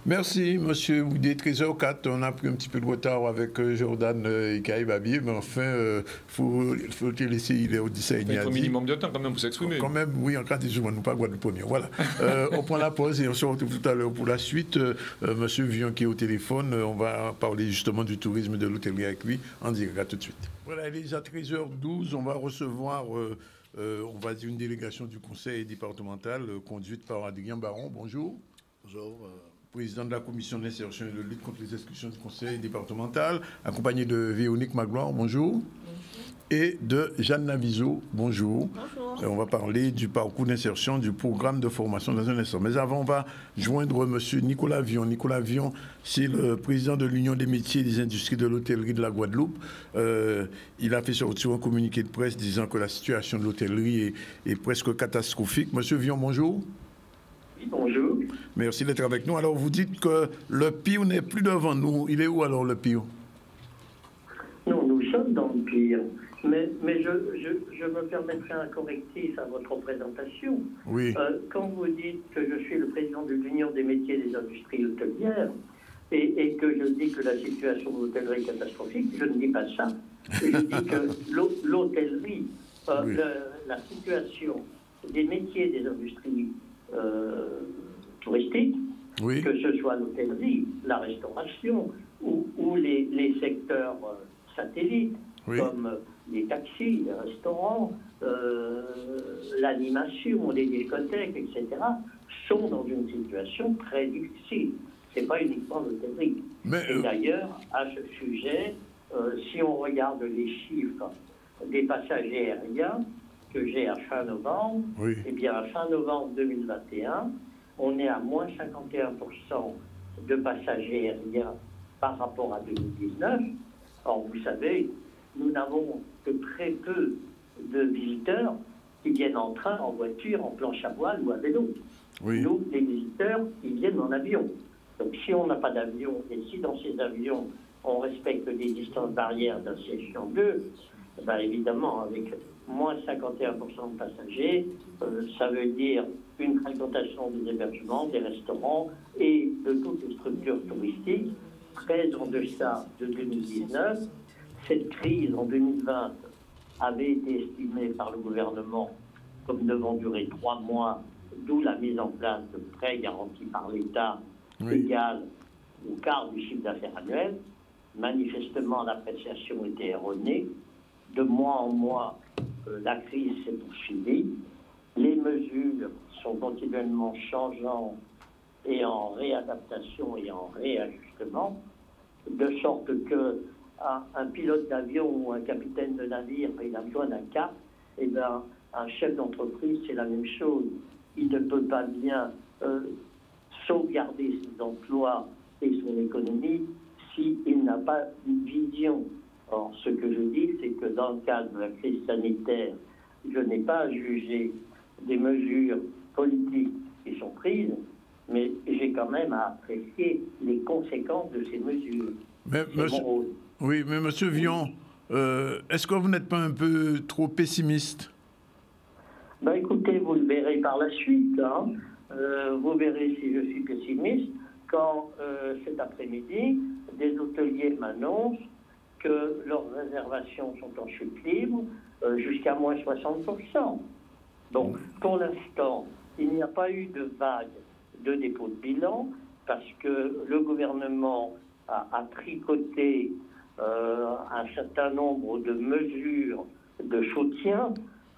Merci, M. Boudet. 13h04, on a pris un petit peu de retard avec Jordan et Babier, mais enfin, il faut te laisser, il est au 17. Il faut un minimum de temps quand même pour s'exprimer. Quand même, oui, en cas de jour, nous pas Guadeloupe. Voilà. On prend la pause et on se retrouve tout à l'heure pour la suite. M. Vion qui est au téléphone, on va parler justement du tourisme de l'hôtellerie avec lui en direct. À tout de suite. Voilà, il est déjà 13h12, on va recevoir... on va dire une délégation du conseil départemental conduite par Adrien Baron. Bonjour. Bonjour. Président de la commission d'insertion et de lutte contre les exclusions du conseil départemental, accompagné de Véronique Magloire. Bonjour. Bonjour. Et de Jeanne Navizo. Bonjour. Bonjour. On va parler du parcours d'insertion, du programme de formation dans un instant. Mais avant, on va joindre M. Nicolas Vion. Nicolas Vion, c'est le président de l'Union des métiers et des industries de l'hôtellerie de la Guadeloupe. Il a fait sortir un communiqué de presse disant que la situation de l'hôtellerie est presque catastrophique. M. Vion, bonjour. Oui, bonjour. Merci d'être avec nous. Alors, vous dites que le pire n'est plus devant nous. Il est où alors le pire? Non, nous sommes dans le pire. Mais je me permettrai un correctif à votre présentation. Oui. Quand vous dites que je suis le président de l'Union des métiers et des industries hôtelières et que je dis que la situation de l'hôtellerie est catastrophique, je ne dis pas ça. Je dis que l'hôtellerie, oui, la situation des métiers et des industries touristiques, oui, que ce soit l'hôtellerie, la restauration ou les secteurs satellites, oui, comme les taxis, les restaurants, l'animation, les discothèques, etc., sont dans une situation très difficile. Ce n'est pas uniquement l'hôtellerie. Et d'ailleurs, à ce sujet, si on regarde les chiffres des passagers aériens que j'ai à fin novembre, oui, eh bien à fin novembre 2021, on est à moins 51% de passagers aériens par rapport à 2019. Or, vous savez, nous n'avons que très peu de visiteurs qui viennent en train, en voiture, en planche à voile ou à vélo. Oui. Nous, les visiteurs, ils viennent en avion. Donc, si on n'a pas d'avion et si dans ces avions, on respecte les distances barrières d'un siège sur deux, ben évidemment, avec moins 51% de passagers, ça veut dire une fréquentation des hébergements, des restaurants et de toutes les structures touristiques très en deçà de 2019. Cette crise en 2020 avait été estimée par le gouvernement comme devant durer 3 mois, d'où la mise en place de prêts garantis par l'État, oui, égal au quart du chiffre d'affaires annuel. Manifestement, l'appréciation était erronée. De mois en mois, la crise s'est poursuivie. Les mesures sont continuellement changeantes et en réadaptation et en réajustement, de sorte que un pilote d'avion ou un capitaine de navire, il a besoin d'un cap, et bien un chef d'entreprise, c'est la même chose. Il ne peut pas bien sauvegarder ses emplois et son économie s'il n'a pas une vision. Or, ce que je dis, c'est que dans le cadre de la crise sanitaire, je n'ai pas à juger des mesures politiques qui sont prises, mais j'ai quand même à apprécier les conséquences de ces mesures. Mais, oui, mais M. Vion, est-ce que vous n'êtes pas un peu trop pessimiste? Ben, écoutez, vous le verrez par la suite. Hein. Vous verrez si je suis pessimiste quand cet après-midi, des hôteliers m'annoncent que leurs réservations sont en chute libre jusqu'à moins 60%. Donc, pour l'instant, il n'y a pas eu de vague de dépôt de bilan parce que le gouvernement a tricoté un certain nombre de mesures de soutien,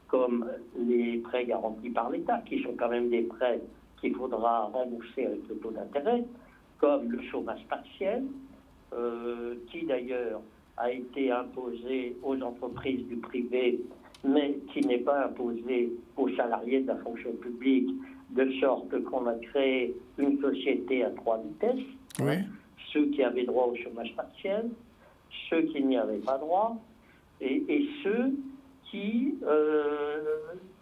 comme les prêts garantis par l'État, qui sont quand même des prêts qu'il faudra rembourser avec le taux d'intérêt, comme le chômage partiel, qui d'ailleurs a été imposé aux entreprises du privé, mais qui n'est pas imposé aux salariés de la fonction publique, de sorte qu'on a créé une société à 3 vitesses. Oui. Ceux qui avaient droit au chômage partiel, ceux qui n'y avaient pas droit, et ceux qui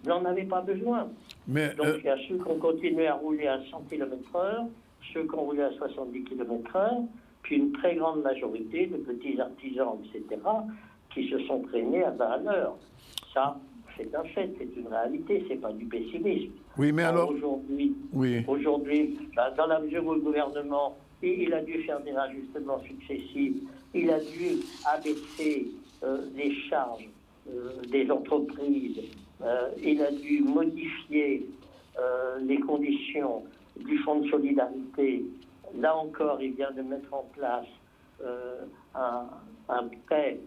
n'en avaient pas besoin. Donc il y a ceux qui ont continué à rouler à 100 km/h, ceux qui ont roulé à 70 km/h, puis une très grande majorité de petits artisans, etc., qui se sont traînés à 20 à l'heure. Ça, c'est un fait, c'est une réalité, c'est pas du pessimisme. Oui, mais alors... Aujourd'hui, dans la mesure où le gouvernement, il a dû faire des ajustements successifs, il a dû abaisser les charges des entreprises, il a dû modifier les conditions du fonds de solidarité. Là encore, il vient de mettre en place un prêt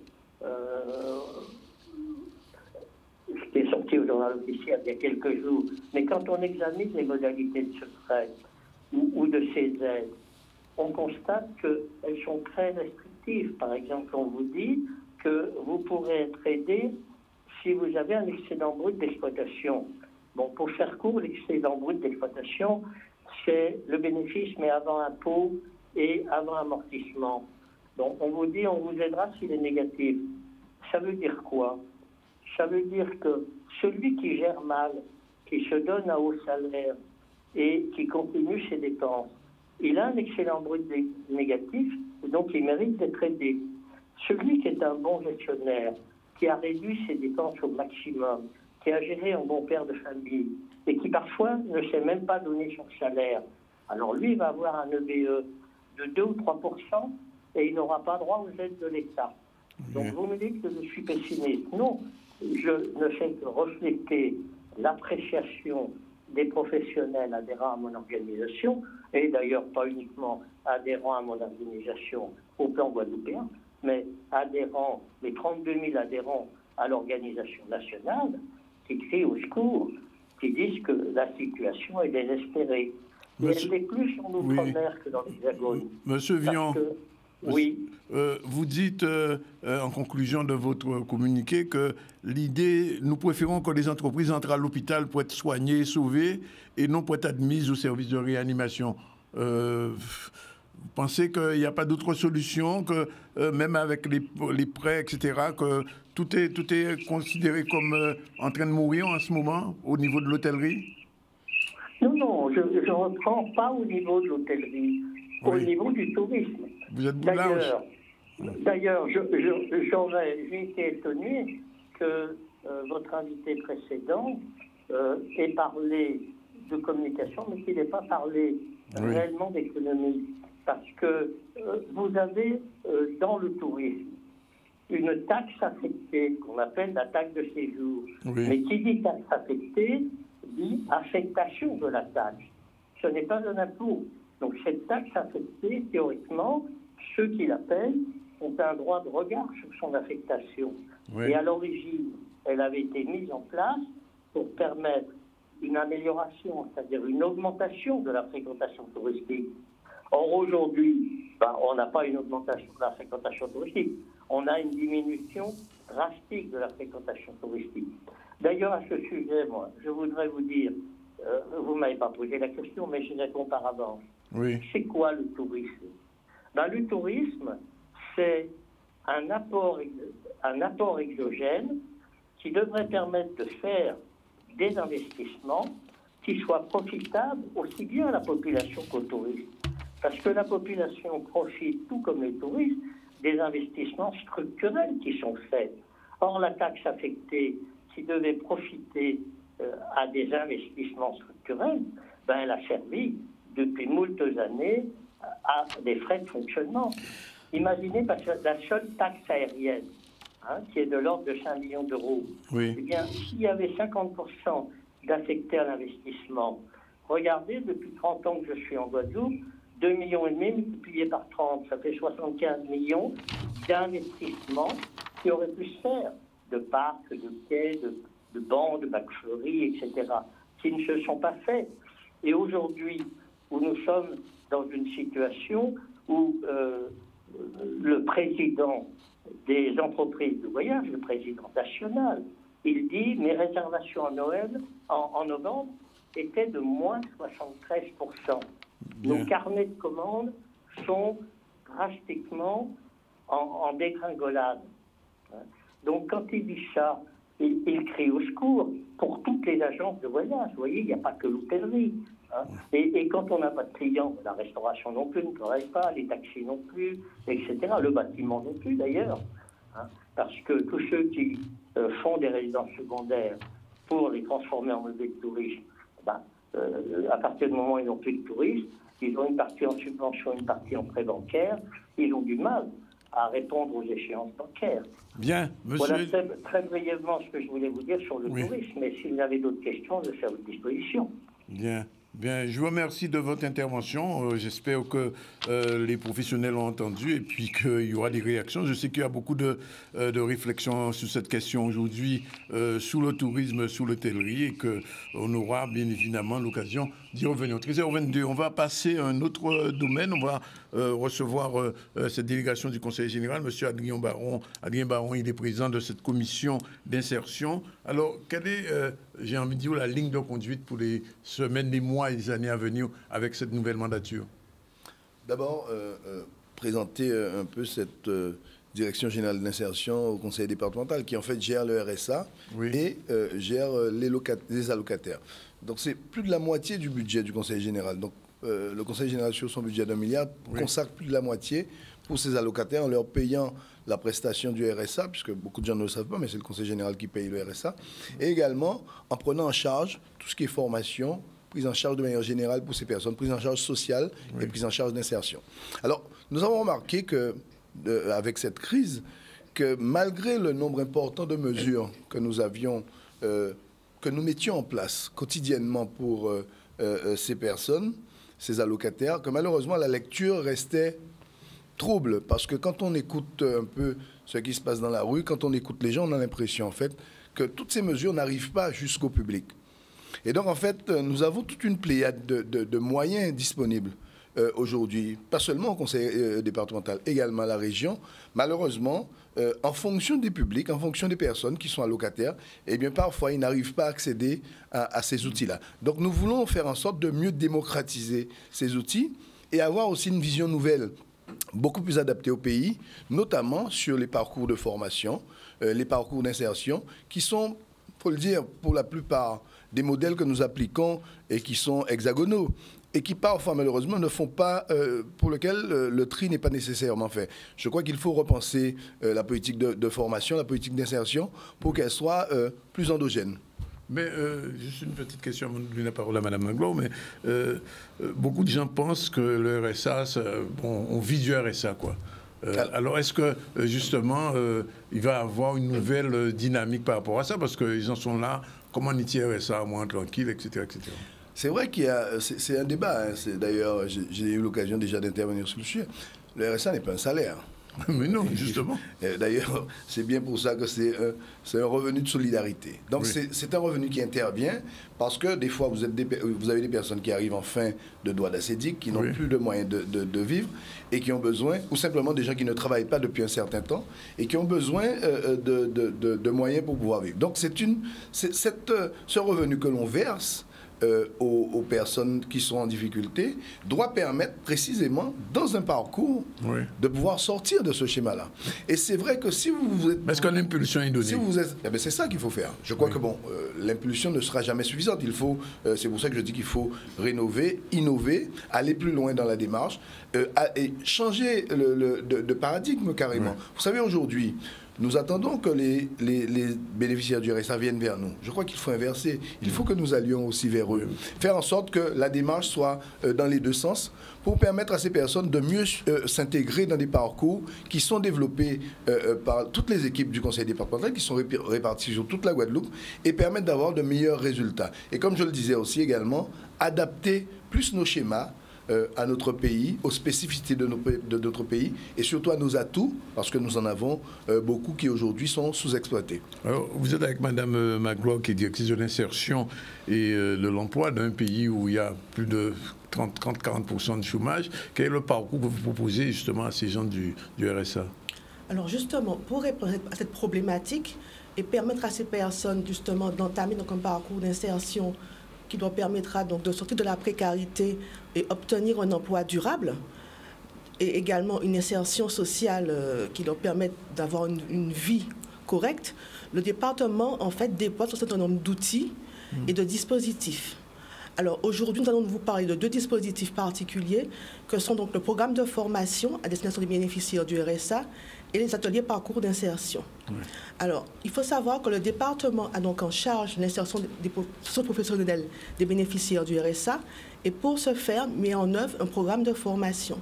qui est sorti au journal officiel il y a quelques jours. Mais quand on examine les modalités de ce prêt ou de ces aides, on constate qu'elles sont très restrictives. Par exemple, on vous dit que vous pourrez être aidé si vous avez un excédent brut d'exploitation. Bon, pour faire court, l'excédent brut d'exploitation, c'est le bénéfice, mais avant impôt et avant amortissement. Donc, on vous dit, on vous aidera s'il est négatif. Ça veut dire quoi? Ça veut dire que celui qui gère mal, qui se donne à haut salaire et qui continue ses dépenses, il a un excédent brut négatif, et donc il mérite d'être aidé. Celui qui est un bon gestionnaire, qui a réduit ses dépenses au maximum, qui a géré un bon père de famille, et qui parfois ne sait même pas donner son salaire, alors lui, il va avoir un EBE de 2 ou 3%, et il n'aura pas droit aux aides de l'État. Donc vous me dites que je suis pessimiste. Non, je ne fais que refléter l'appréciation des professionnels adhérents à mon organisation, et d'ailleurs pas uniquement adhérents à mon organisation au plan guadeloupéen, mais adhérents, les 32 000 adhérents à l'organisation nationale, qui crient au secours, qui disent que la situation est désespérée. Mais elle n'est plus en outre-mer que dans l'Hexagone. Monsieur Vian, oui. Vous dites en conclusion de votre communiqué que l'idée, nous préférons que les entreprises entrent à l'hôpital pour être soignées, sauvées, et non pour être admises au service de réanimation. Vous pensez qu'il n'y a pas d'autre solution, que même avec les prêts, etc., que tout est considéré comme en train de mourir en ce moment au niveau de l'hôtellerie? Non, je ne reprends pas au niveau de l'hôtellerie, au niveau du tourisme. Vous êtes D'ailleurs, j'ai été étonné que votre invité précédent ait parlé de communication, mais qu'il n'ait pas parlé réellement d'économie. Parce que vous avez dans le tourisme une taxe affectée qu'on appelle la taxe de séjour. Oui. Mais qui dit taxe affectée dit affectation de la taxe. Ce n'est pas un impôt. Donc cette taxe affectée, théoriquement, ceux qui la payent ont un droit de regard sur son affectation. Oui. Et à l'origine, elle avait été mise en place pour permettre une amélioration, c'est-à-dire une augmentation de la fréquentation touristique. Or, aujourd'hui, on n'a pas une augmentation de la fréquentation touristique. On a une diminution drastique de la fréquentation touristique. D'ailleurs, à ce sujet, moi, je voudrais vous dire, vous ne m'avez pas posé la question, mais je réponds par avance. Oui. C'est quoi le tourisme? Le tourisme, c'est un apport exogène qui devrait permettre de faire des investissements qui soient profitables aussi bien à la population qu'aux touristes. Parce que la population profite, tout comme les touristes, des investissements structurels qui sont faits. Or, la taxe affectée qui devait profiter à des investissements structurels, elle a servi depuis moultes années à des frais de fonctionnement. Imaginez, parce que la seule taxe aérienne, qui est de l'ordre de 5 millions d'euros, eh bien, s'il y avait 50% d'affectés à l'investissement, regardez, depuis 30 ans que je suis en Guadeloupe, 2,5 millions multiplié par 30, ça fait 75 millions d'investissements qui auraient pu se faire, de parcs, de quais, de bancs, de bachelleries, etc., qui ne se sont pas faits. Et aujourd'hui, où nous sommes dans une situation où le président des entreprises de voyage, le président national, il dit « mes réservations en novembre était de moins 73%. Nos carnets de commandes sont drastiquement en dégringolade. Donc quand il dit ça, il crie au secours pour toutes les agences de voyage. Vous voyez, il n'y a pas que l'hôtellerie. Et quand on n'a pas de clients, la restauration non plus ne travaille pas, les taxis non plus, etc. Le bâtiment non plus d'ailleurs. Parce que tous ceux qui font des résidences secondaires pour les transformer en meublés de tourisme, à partir du moment où ils n'ont plus de touristes, ils ont une partie en subvention, une partie en prêt bancaire, ils ont du mal à répondre aux échéances bancaires. Bien, monsieur... Voilà très brièvement ce que je voulais vous dire sur le tourisme, mais si vous avez d'autres questions, je suis à votre disposition. Bien. Bien, je vous remercie de votre intervention. J'espère que les professionnels ont entendu et puis qu'il y aura des réactions. Je sais qu'il y a beaucoup de réflexions sur cette question aujourd'hui, sous le tourisme, sous l'hôtellerie, et qu'on aura bien évidemment l'occasion d'y revenir. 13h22, on va passer à un autre domaine. On va recevoir cette délégation du Conseil général, M. Adrien Baron. Adrien Baron, il est président de cette commission d'insertion. Alors, quelle est, j'ai envie de dire, la ligne de conduite pour les semaines, les mois et les années à venir avec cette nouvelle mandature? D'abord, présenter un peu cette direction générale d'insertion au conseil départemental qui en fait gère le RSA et gère les allocataires. Donc c'est plus de la moitié du budget du conseil général. Donc le conseil général sur son budget d'1 milliard consacre plus de la moitié pour ces allocataires en leur payant la prestation du RSA, puisque beaucoup de gens ne le savent pas, mais c'est le conseil général qui paye le RSA, et également en prenant en charge tout ce qui est formation, prise en charge de manière générale pour ces personnes, prise en charge sociale et prise en charge d'insertion. Alors, nous avons remarqué que, avec cette crise, que malgré le nombre important de mesures que nous avions, que nous mettions en place quotidiennement pour ces personnes, ces allocataires, que malheureusement la lecture restait trouble, parce que quand on écoute un peu ce qui se passe dans la rue, quand on écoute les gens, on a l'impression en fait que toutes ces mesures n'arrivent pas jusqu'au public. Et donc, en fait, nous avons toute une pléiade de moyens disponibles aujourd'hui, pas seulement au conseil départemental, également à la région. Malheureusement, en fonction des publics, en fonction des personnes qui sont allocataires, eh bien, parfois, ils n'arrivent pas à accéder à ces outils-là. Donc, nous voulons faire en sorte de mieux démocratiser ces outils et avoir aussi une vision nouvelle, beaucoup plus adaptée au pays, notamment sur les parcours de formation, les parcours d'insertion, qui sont, il faut le dire, pour la plupart, des modèles que nous appliquons et qui sont hexagonaux et qui parfois malheureusement ne font pas, pour lesquels le tri n'est pas nécessairement fait. Je crois qu'il faut repenser la politique de formation, la politique d'insertion pour qu'elle soit plus endogène. Mais juste une petite question avant de donner la parole à Mme Magloire, mais beaucoup de gens pensent que le RSA, on vit du RSA, quoi. Alors, est-ce que, justement, il va y avoir une nouvelle dynamique par rapport à ça? Parce qu'ils en sont là, comment on y tire ça, moins tranquille, etc., etc. C'est vrai qu'il y a... C'est un débat. Hein. D'ailleurs, j'ai eu l'occasion déjà d'intervenir sur le sujet. Le RSA n'est pas un salaire. Mais non, justement. D'ailleurs, c'est bien pour ça que c'est un revenu de solidarité. Donc, c'est un revenu qui intervient parce que des fois, vous avez des personnes qui arrivent en fin de droit d'acédique, qui n'ont plus de moyens de vivre et qui ont besoin, ou simplement des gens qui ne travaillent pas depuis un certain temps et qui ont besoin de moyens pour pouvoir vivre. Donc, ce revenu que l'on verse aux personnes qui sont en difficulté doit permettre précisément, dans un parcours, de pouvoir sortir de ce schéma-là. Et c'est vrai que si vous êtes... Est-ce que l'impulsion est donnée? C'est ça qu'il faut faire. Je crois que l'impulsion ne sera jamais suffisante. C'est pour ça que je dis qu'il faut rénover, innover, aller plus loin dans la démarche et changer de paradigme carrément. Vous savez, aujourd'hui, nous attendons que les bénéficiaires du RSA viennent vers nous. Je crois qu'il faut inverser. Il faut que nous allions aussi vers eux. Faire en sorte que la démarche soit dans les deux sens pour permettre à ces personnes de mieux s'intégrer dans des parcours qui sont développés par toutes les équipes du conseil départemental, qui sont réparties sur toute la Guadeloupe, et permettre d'avoir de meilleurs résultats. Et comme je le disais aussi également, adapter plus nos schémas à notre pays, aux spécificités de notre pays et surtout à nos atouts, parce que nous en avons beaucoup qui aujourd'hui sont sous-exploités. Alors, vous êtes avec Mme Magloire, qui est directrice de l'insertion et de l'emploi d'un pays où il y a plus de 30-40% de chômage. Quel est le parcours que vous proposez justement à ces gens du RSA? Alors justement, pour répondre à cette problématique et permettre à ces personnes justement d'entamer un parcours d'insertion qui leur permettra donc de sortir de la précarité et obtenir un emploi durable, et également une insertion sociale qui leur permette d'avoir une vie correcte, le département en fait déploie un certain nombre d'outils et de dispositifs. Alors aujourd'hui, nous allons vous parler de 2 dispositifs particuliers que sont donc le programme de formation à destination des bénéficiaires du RSA et les ateliers parcours d'insertion. Oui. Alors, il faut savoir que le département a donc en charge l'insertion des professionnels des bénéficiaires du RSA et pour ce faire, met en œuvre un programme de formation.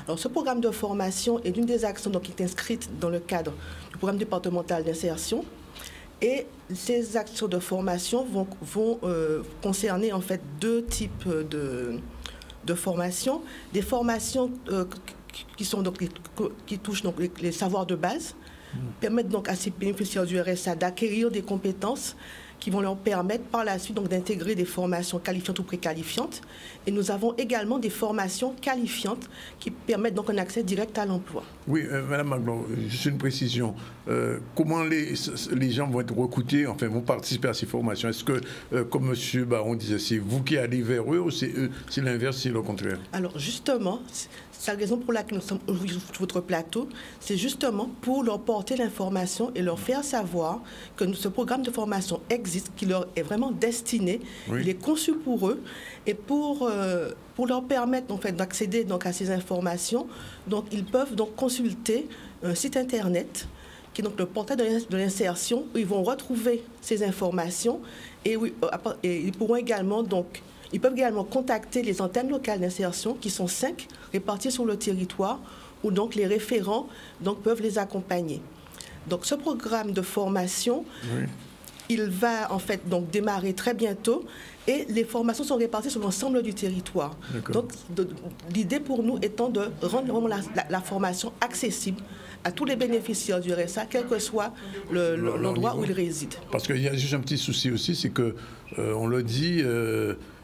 Alors, ce programme de formation est l'une des actions donc, qui est inscrite dans le cadre du programme départemental d'insertion. Et ces actions de formation vont concerner en fait 2 types de formations. Des formations qui touchent donc les savoirs de base, permettent donc à ces bénéficiaires du RSA d'acquérir des compétences qui vont leur permettre par la suite donc d'intégrer des formations qualifiantes ou préqualifiantes. Et nous avons également des formations qualifiantes qui permettent donc un accès direct à l'emploi. Oui, Madame Maglo, juste une précision. Comment les gens vont être recrutés, enfin vont participer à ces formations? Est-ce que, comme M. Baron disait, c'est vous qui allez vers eux ou c'est eux, c'est l'inverse, c'est le contraire? Alors justement, c'est la raison pour laquelle nous sommes aujourd'hui sur votre plateau, c'est justement pour leur porter l'information et leur faire savoir que ce programme de formation existe, qui leur est vraiment destiné, oui. Il est conçu pour eux et pour leur permettre en fait, d'accéder donc, à ces informations, donc, ils peuvent donc consulter un site internet qui est donc le portail de l'insertion où ils vont retrouver ces informations et ils pourront également donc ils peuvent également contacter les antennes locales d'insertion, qui sont 5, réparties sur le territoire, où donc les référents donc, peuvent les accompagner. Donc ce programme de formation, oui. Il va en fait donc démarrer très bientôt et les formations sont réparties sur l'ensemble du territoire. Donc l'idée pour nous étant de rendre vraiment la formation accessible à tous les bénéficiaires du RSA, quel que soit l'endroit où ils résident. Parce qu'il y a juste un petit souci aussi, c'est que, on le dit,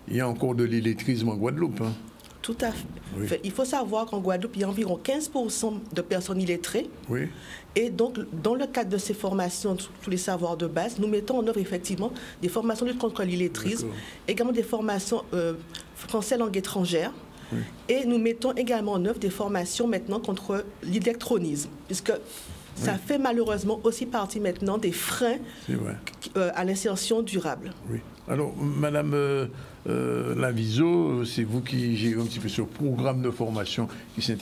il y a encore de l'illettrisme en Guadeloupe. Hein. Tout à fait. Oui. Il faut savoir qu'en Guadeloupe, il y a environ 15% de personnes illettrées. Oui. Et donc, dans le cadre de ces formations, tous les savoirs de base, nous mettons en œuvre effectivement des formations de lutte contre l'illettrisme, également des formations français langue étrangère. Oui. Et nous mettons également en œuvre des formations maintenant contre l'électronisme, puisque ça fait malheureusement aussi partie maintenant des freins à l'insertion durable. Oui. Alors, Madame Laviso, c'est vous qui gérez un petit peu ce programme de formation qui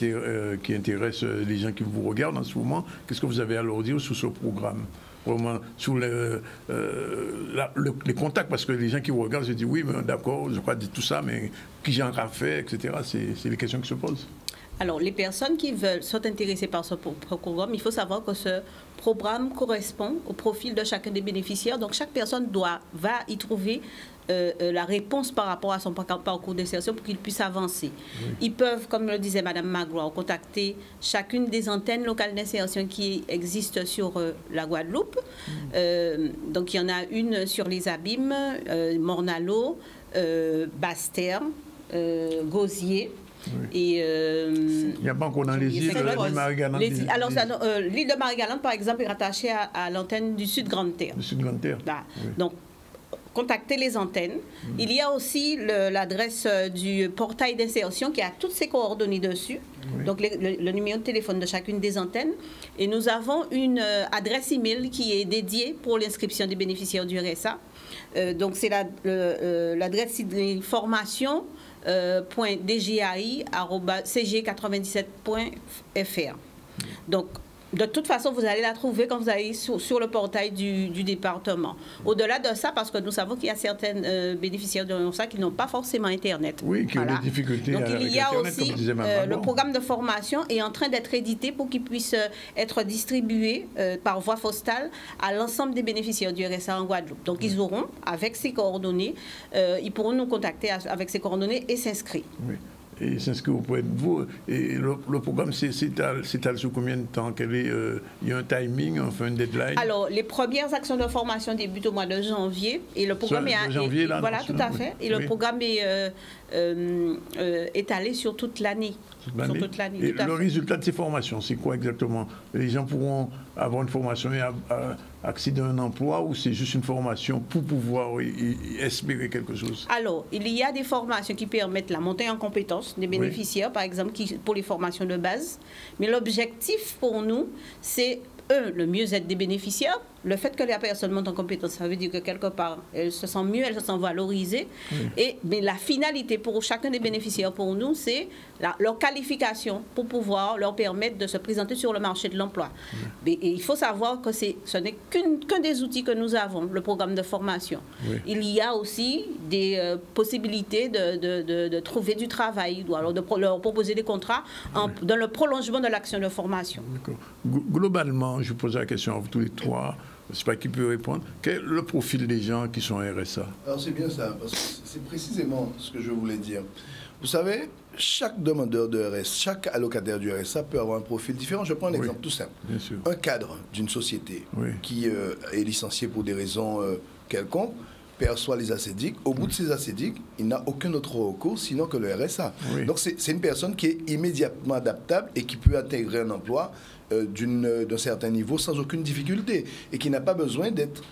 intéresse les gens qui vous regardent en ce moment. Qu'est-ce que vous avez à leur dire sur ce programme? Vraiment, sur les contacts, parce que les gens qui vous regardent se disent oui, d'accord, je crois dire tout ça, mais qui j'en ai fait, etc. C'est les questions qui se posent. Alors, les personnes qui sont intéressées par ce programme, il faut savoir que ce programme correspond au profil de chacun des bénéficiaires. Donc, chaque personne va y trouver la réponse par rapport à son parcours d'insertion pour qu'il puisse avancer. Oui. Ils peuvent, comme le disait Mme Magloire, contacter chacune des antennes locales d'insertion qui existent sur la Guadeloupe. Donc, il y en a une sur les Abîmes, Mornalo, Basse-Terre, Gosier. Oui. Et il n'y a pas encore dans les îles de Marie-Galante. L'île de Marie-Galante, par exemple, est rattachée à l'antenne du Sud-Grande-Terre. Du Sud-Grande-Terre. Oui. Donc, contactez les antennes. Il y a aussi l'adresse du portail d'insertion qui a toutes ses coordonnées dessus. Oui. Donc, le numéro de téléphone de chacune des antennes. Et nous avons une adresse email qui est dédiée pour l'inscription des bénéficiaires du RSA. Donc, c'est l'adresse formation .dgai@cg97.fr. Donc, de toute façon, vous allez la trouver quand vous allez sur le portail du département. Au-delà de ça, parce que nous savons qu'il y a certaines bénéficiaires de ça qui n'ont pas forcément Internet. Oui, qui ont des difficultés. Donc, il y a Internet, aussi le programme de formation est en train d'être édité pour qu'il puisse être distribué par voie postale à l'ensemble des bénéficiaires du RSA en Guadeloupe. Donc, ils auront, avec ces coordonnées, ils pourront nous contacter avec ces coordonnées et s'inscrire. Oui. Et s'inscrire auprès de vous. Et le programme s'étale sur combien de temps? Il y a un timing, enfin une deadline? Alors, les premières actions de formation débutent au mois de janvier. Et le programme voilà, tout à fait. Et le programme est étalé sur toute l'année. Et le résultat de ces formations, c'est quoi exactement? Les gens pourront avoir une formation et accéder à un emploi ou c'est juste une formation pour pouvoir espérer quelque chose? Alors, il y a des formations qui permettent la montée en compétences des bénéficiaires, par exemple, pour les formations de base. Mais l'objectif pour nous, c'est le mieux-être des bénéficiaires. Le fait que la personne monte en compétence, ça veut dire que quelque part, elle se sent mieux, elle se sent valorisée. Mais la finalité pour chacun des bénéficiaires, pour nous, c'est leur qualification pour pouvoir leur permettre de se présenter sur le marché de l'emploi. Et il faut savoir que ce n'est qu'un des outils que nous avons, le programme de formation. Il y a aussi des possibilités de trouver du travail, ou alors de leur proposer des contrats dans le prolongement de l'action de formation. Globalement, je pose la question à vous tous les trois. Je ne sais pas qui peut répondre. Quel est le profil des gens qui sont RSA? Alors c'est bien ça, parce que c'est précisément ce que je voulais dire. Vous savez, chaque demandeur de RSA, chaque allocataire du RSA peut avoir un profil différent. Je prends un exemple tout simple. Bien sûr. Un cadre d'une société qui est licencié pour des raisons quelconques, perçoit les assédiques. Au bout de ces assédiques, il n'a aucun autre recours sinon que le RSA. Donc c'est une personne qui est immédiatement adaptable et qui peut intégrer un emploi d'un certain niveau sans aucune difficulté et qui n'a pas besoin d'être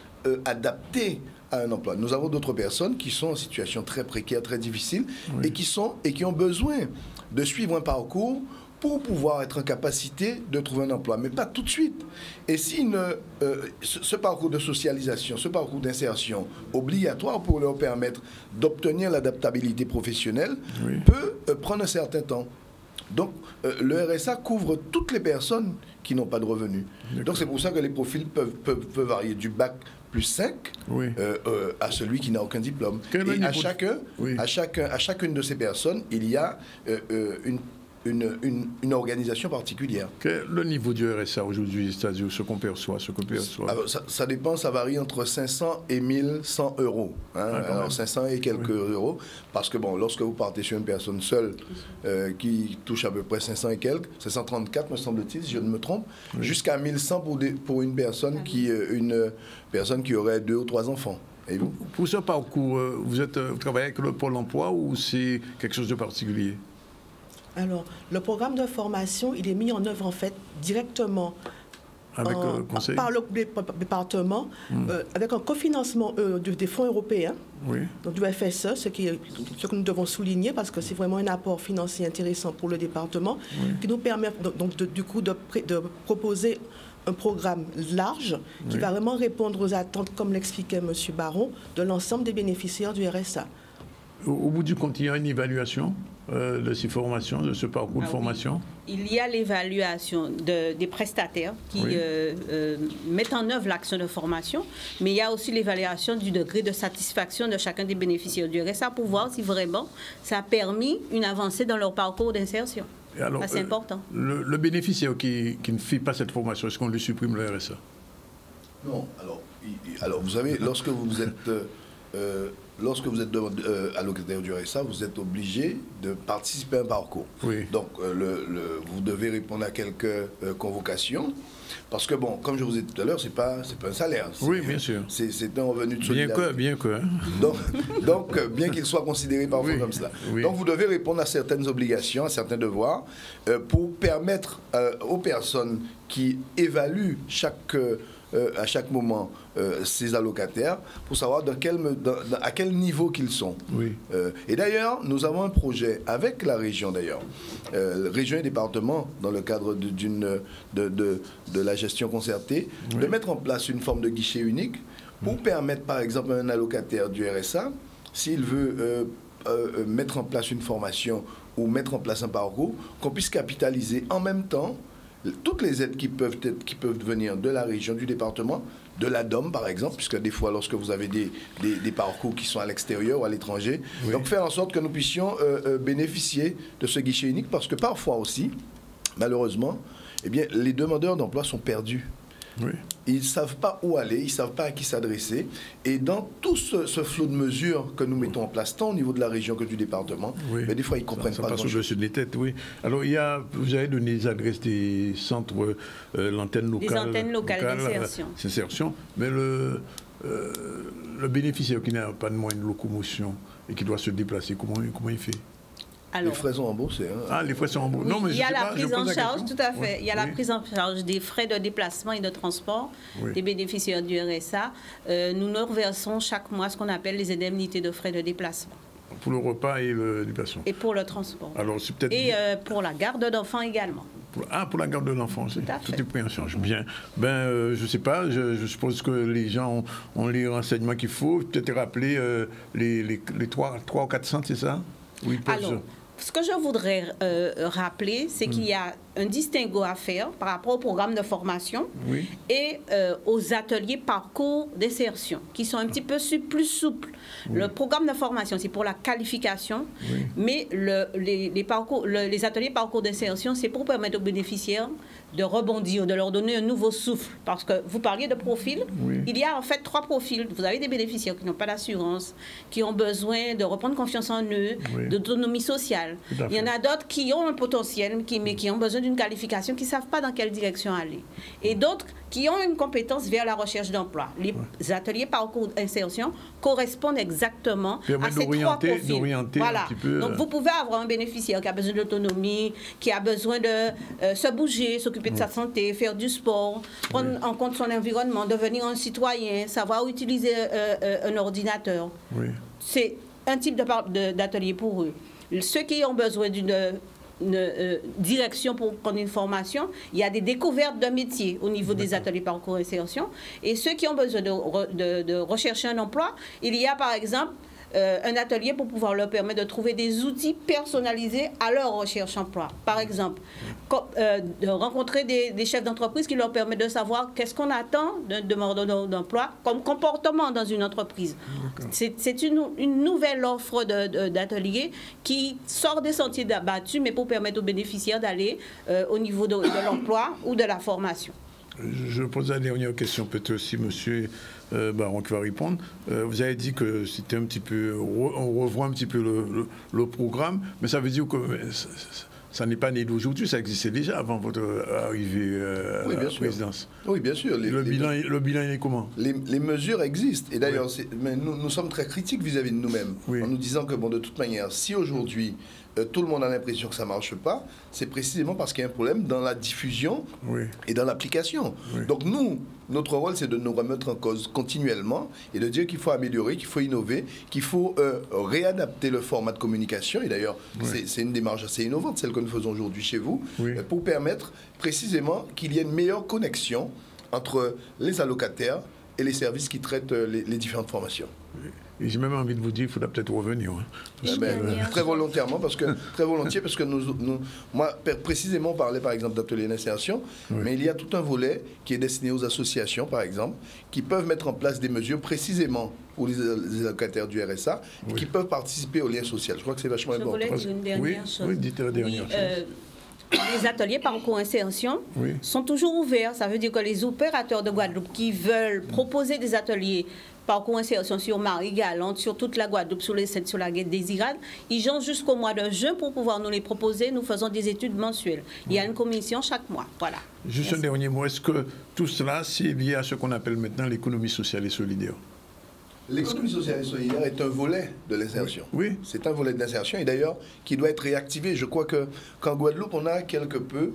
adapté à un emploi. Nous avons d'autres personnes qui sont en situation très précaire, très difficile et qui ont besoin de suivre un parcours pour pouvoir être en capacité de trouver un emploi, mais pas tout de suite. Et si ce parcours de socialisation, ce parcours d'insertion obligatoire pour leur permettre d'obtenir l'adaptabilité professionnelle peut prendre un certain temps. Donc, le RSA couvre toutes les personnes qui n'ont pas de revenus. Donc, c'est pour ça que les profils peuvent varier du bac plus 5 à celui qui n'a aucun diplôme. Et à chacune de ces personnes, il y a une organisation particulière. Quel est le niveau du RSA aujourd'hui, c'est-à-dire ce qu'on perçoit, Alors, ça dépend, ça varie entre 500 et 1100 euros. Alors 500 et quelques euros, parce que bon, lorsque vous partez sur une personne seule qui touche à peu près 500 et quelques, 534 me semble-t-il, si je ne me trompe, jusqu'à 1100 pour une personne qui aurait 2 ou 3 enfants. Et vous? Pour ce parcours, vous travaillez avec le Pôle emploi ou c'est quelque chose de particulier? Alors, le programme de formation, il est mis en œuvre en fait directement par le département, avec un cofinancement des fonds européens, donc du FSE, ce que nous devons souligner parce que c'est vraiment un apport financier intéressant pour le département, qui nous permet donc du coup de proposer un programme large qui va vraiment répondre aux attentes, comme l'expliquait M. Baron, de l'ensemble des bénéficiaires du RSA. Au bout du compte, il y a une évaluation de ces formations, de ce parcours de formation? Il y a l'évaluation des prestataires qui mettent en œuvre l'action de formation, mais il y a aussi l'évaluation du degré de satisfaction de chacun des bénéficiaires du RSA pour voir si vraiment ça a permis une avancée dans leur parcours d'insertion. C'est important. Le bénéficiaire qui ne fait pas cette formation, est-ce qu'on lui supprime le RSA? Non. Alors vous savez, lorsque vous êtes allocataire du RSA, vous êtes obligé de participer à un parcours. Donc, vous devez répondre à quelques convocations. Parce que, bon, comme je vous ai dit tout à l'heure, c'est pas un salaire. Oui, bien sûr. C'est un revenu de solidarité. Bien que. Hein. Donc, bien qu'il soit considéré parfois comme cela. Donc, vous devez répondre à certaines obligations, à certains devoirs, pour permettre aux personnes qui évaluent à chaque moment ces allocataires pour savoir à quel niveau qu'ils sont. Et d'ailleurs, nous avons un projet avec la région région et département, dans le cadre de la gestion concertée, de mettre en place une forme de guichet unique pour permettre, par exemple, à un allocataire du RSA, s'il veut mettre en place une formation ou mettre en place un parcours, qu'on puisse capitaliser en même temps toutes les aides qui peuvent venir de la région, du département, de la DOM par exemple, puisque des fois lorsque vous avez des parcours qui sont à l'extérieur ou à l'étranger, donc faire en sorte que nous puissions bénéficier de ce guichet unique, parce que parfois aussi, malheureusement, les demandeurs d'emploi sont perdus. Ils ne savent pas où aller, ils ne savent pas à qui s'adresser. Et dans tout ce flot de mesures que nous mettons en place, tant au niveau de la région que du département, mais des fois, ils ne comprennent pas. Ça passe au-dessus des têtes, Alors, vous avez donné les adresses des centres, l'antenne locale. Les antennes locales d'insertion. Mais le bénéficiaire qui n'a pas de moyens de locomotion et qui doit se déplacer, comment il fait? Alors, les frais sont remboursés. Hein. Ah, les frais sont remboursés. Oui, non, mais il y a la prise en charge, tout à fait. Oui, il y a la prise en charge des frais de déplacement et de transport des bénéficiaires du RSA. Nous leur versons chaque mois ce qu'on appelle les indemnités de frais de déplacement. Pour le repas et le déplacement. Et pour le transport. Alors, c'est peut-être... Et pour la garde d'enfants également. Pour la garde de l'enfant aussi. Tout est pris en charge. Bien. Je ne sais pas, je suppose que les gens ont les renseignements qu'il faut. Peut-être rappeler les 3 ou 4 centres, c'est ça? Oui, alors, ce que je voudrais rappeler, c'est qu'il y a un distinguo à faire par rapport au programme de formation et aux ateliers parcours d'insertion, qui sont un petit peu plus souples. Le programme de formation, c'est pour la qualification, mais les ateliers parcours d'insertion, c'est pour permettre aux bénéficiaires de rebondir, de leur donner un nouveau souffle. Parce que vous parliez de profils, il y a en fait 3 profils. Vous avez des bénéficiaires qui n'ont pas d'assurance, qui ont besoin de reprendre confiance en eux, d'autonomie sociale. Il y en a d'autres qui ont un potentiel, mais qui ont besoin d'une qualification, qui ne savent pas dans quelle direction aller. Et d'autres qui ont une compétence vers la recherche d'emploi. Les ateliers parcours d'insertion correspondent exactement à ces 3 profils. Voilà. Donc vous pouvez avoir un bénéficiaire qui a besoin d'autonomie, qui a besoin de se bouger, s'occuper de sa santé, faire du sport, prendre en compte son environnement, devenir un citoyen, savoir utiliser un ordinateur. C'est un type d'atelier pour eux. Ceux qui ont besoin d'une direction pour prendre une formation, il y a des découvertes de métiers au niveau des ateliers parcours insertion. Et ceux qui ont besoin de rechercher un emploi, il y a par exemple un atelier pour pouvoir leur permettre de trouver des outils personnalisés à leur recherche d'emploi. Par exemple, de rencontrer des chefs d'entreprise qui leur permettent de savoir qu'est-ce qu'on attend d'un demandeur d'emploi comme comportement dans une entreprise. C'est une nouvelle offre d'atelier qui sort des sentiers battus, mais pour permettre aux bénéficiaires d'aller au niveau de l'emploi ou de la formation. Je pose la dernière question, peut-être aussi, monsieur Baron qui va répondre. Vous avez dit que c'était un petit peu, on revoit un petit peu le programme, mais ça veut dire que ça n'est pas né d'aujourd'hui, ça existait déjà avant votre arrivée à la présidence. Oui, bien sûr. Le bilan, il est comment? Les mesures existent. Et d'ailleurs, mais nous sommes très critiques vis-à-vis de nous-mêmes, en nous disant que, bon, de toute manière, si aujourd'hui, tout le monde a l'impression que ça ne marche pas, c'est précisément parce qu'il y a un problème dans la diffusion et dans l'application. Donc notre rôle, c'est de nous remettre en cause continuellement et de dire qu'il faut améliorer, qu'il faut innover, qu'il faut réadapter le format de communication. Et d'ailleurs, c'est une démarche assez innovante, celle que nous faisons aujourd'hui chez vous, pour permettre précisément qu'il y ait une meilleure connexion entre les allocataires et les services qui traitent les différentes formations. Et j'ai même envie de vous dire qu'il faudra peut-être revenir. Très volontairement, parce que moi, précisément, on parlait par exemple d'ateliers d'insertion, mais il y a tout un volet qui est destiné aux associations, par exemple, qui peuvent mettre en place des mesures précisément pour les allocataires du RSA, qui peuvent participer au lien social. Je crois que c'est vachement important. Je voulais dire une dernière chose. Oui, dites la dernière chose. Les ateliers parcours insertion sont toujours ouverts. Ça veut dire que les opérateurs de Guadeloupe qui veulent proposer des ateliers parcours insertion sur Marie-Galante, sur toute la Guadeloupe, sur les Sept, sur la Guette des Irades, ils ont jusqu'au mois de juin pour pouvoir nous les proposer. Nous faisons des études mensuelles. Il y a une commission chaque mois. Voilà. Juste un dernier mot. Est-ce que tout cela, c'est lié à ce qu'on appelle maintenant l'économie sociale et solidaire? L'économie sociale et solidaire est un volet de l'insertion. C'est un volet de l'insertion et d'ailleurs qui doit être réactivé. Je crois qu'en Guadeloupe, on a quelque peu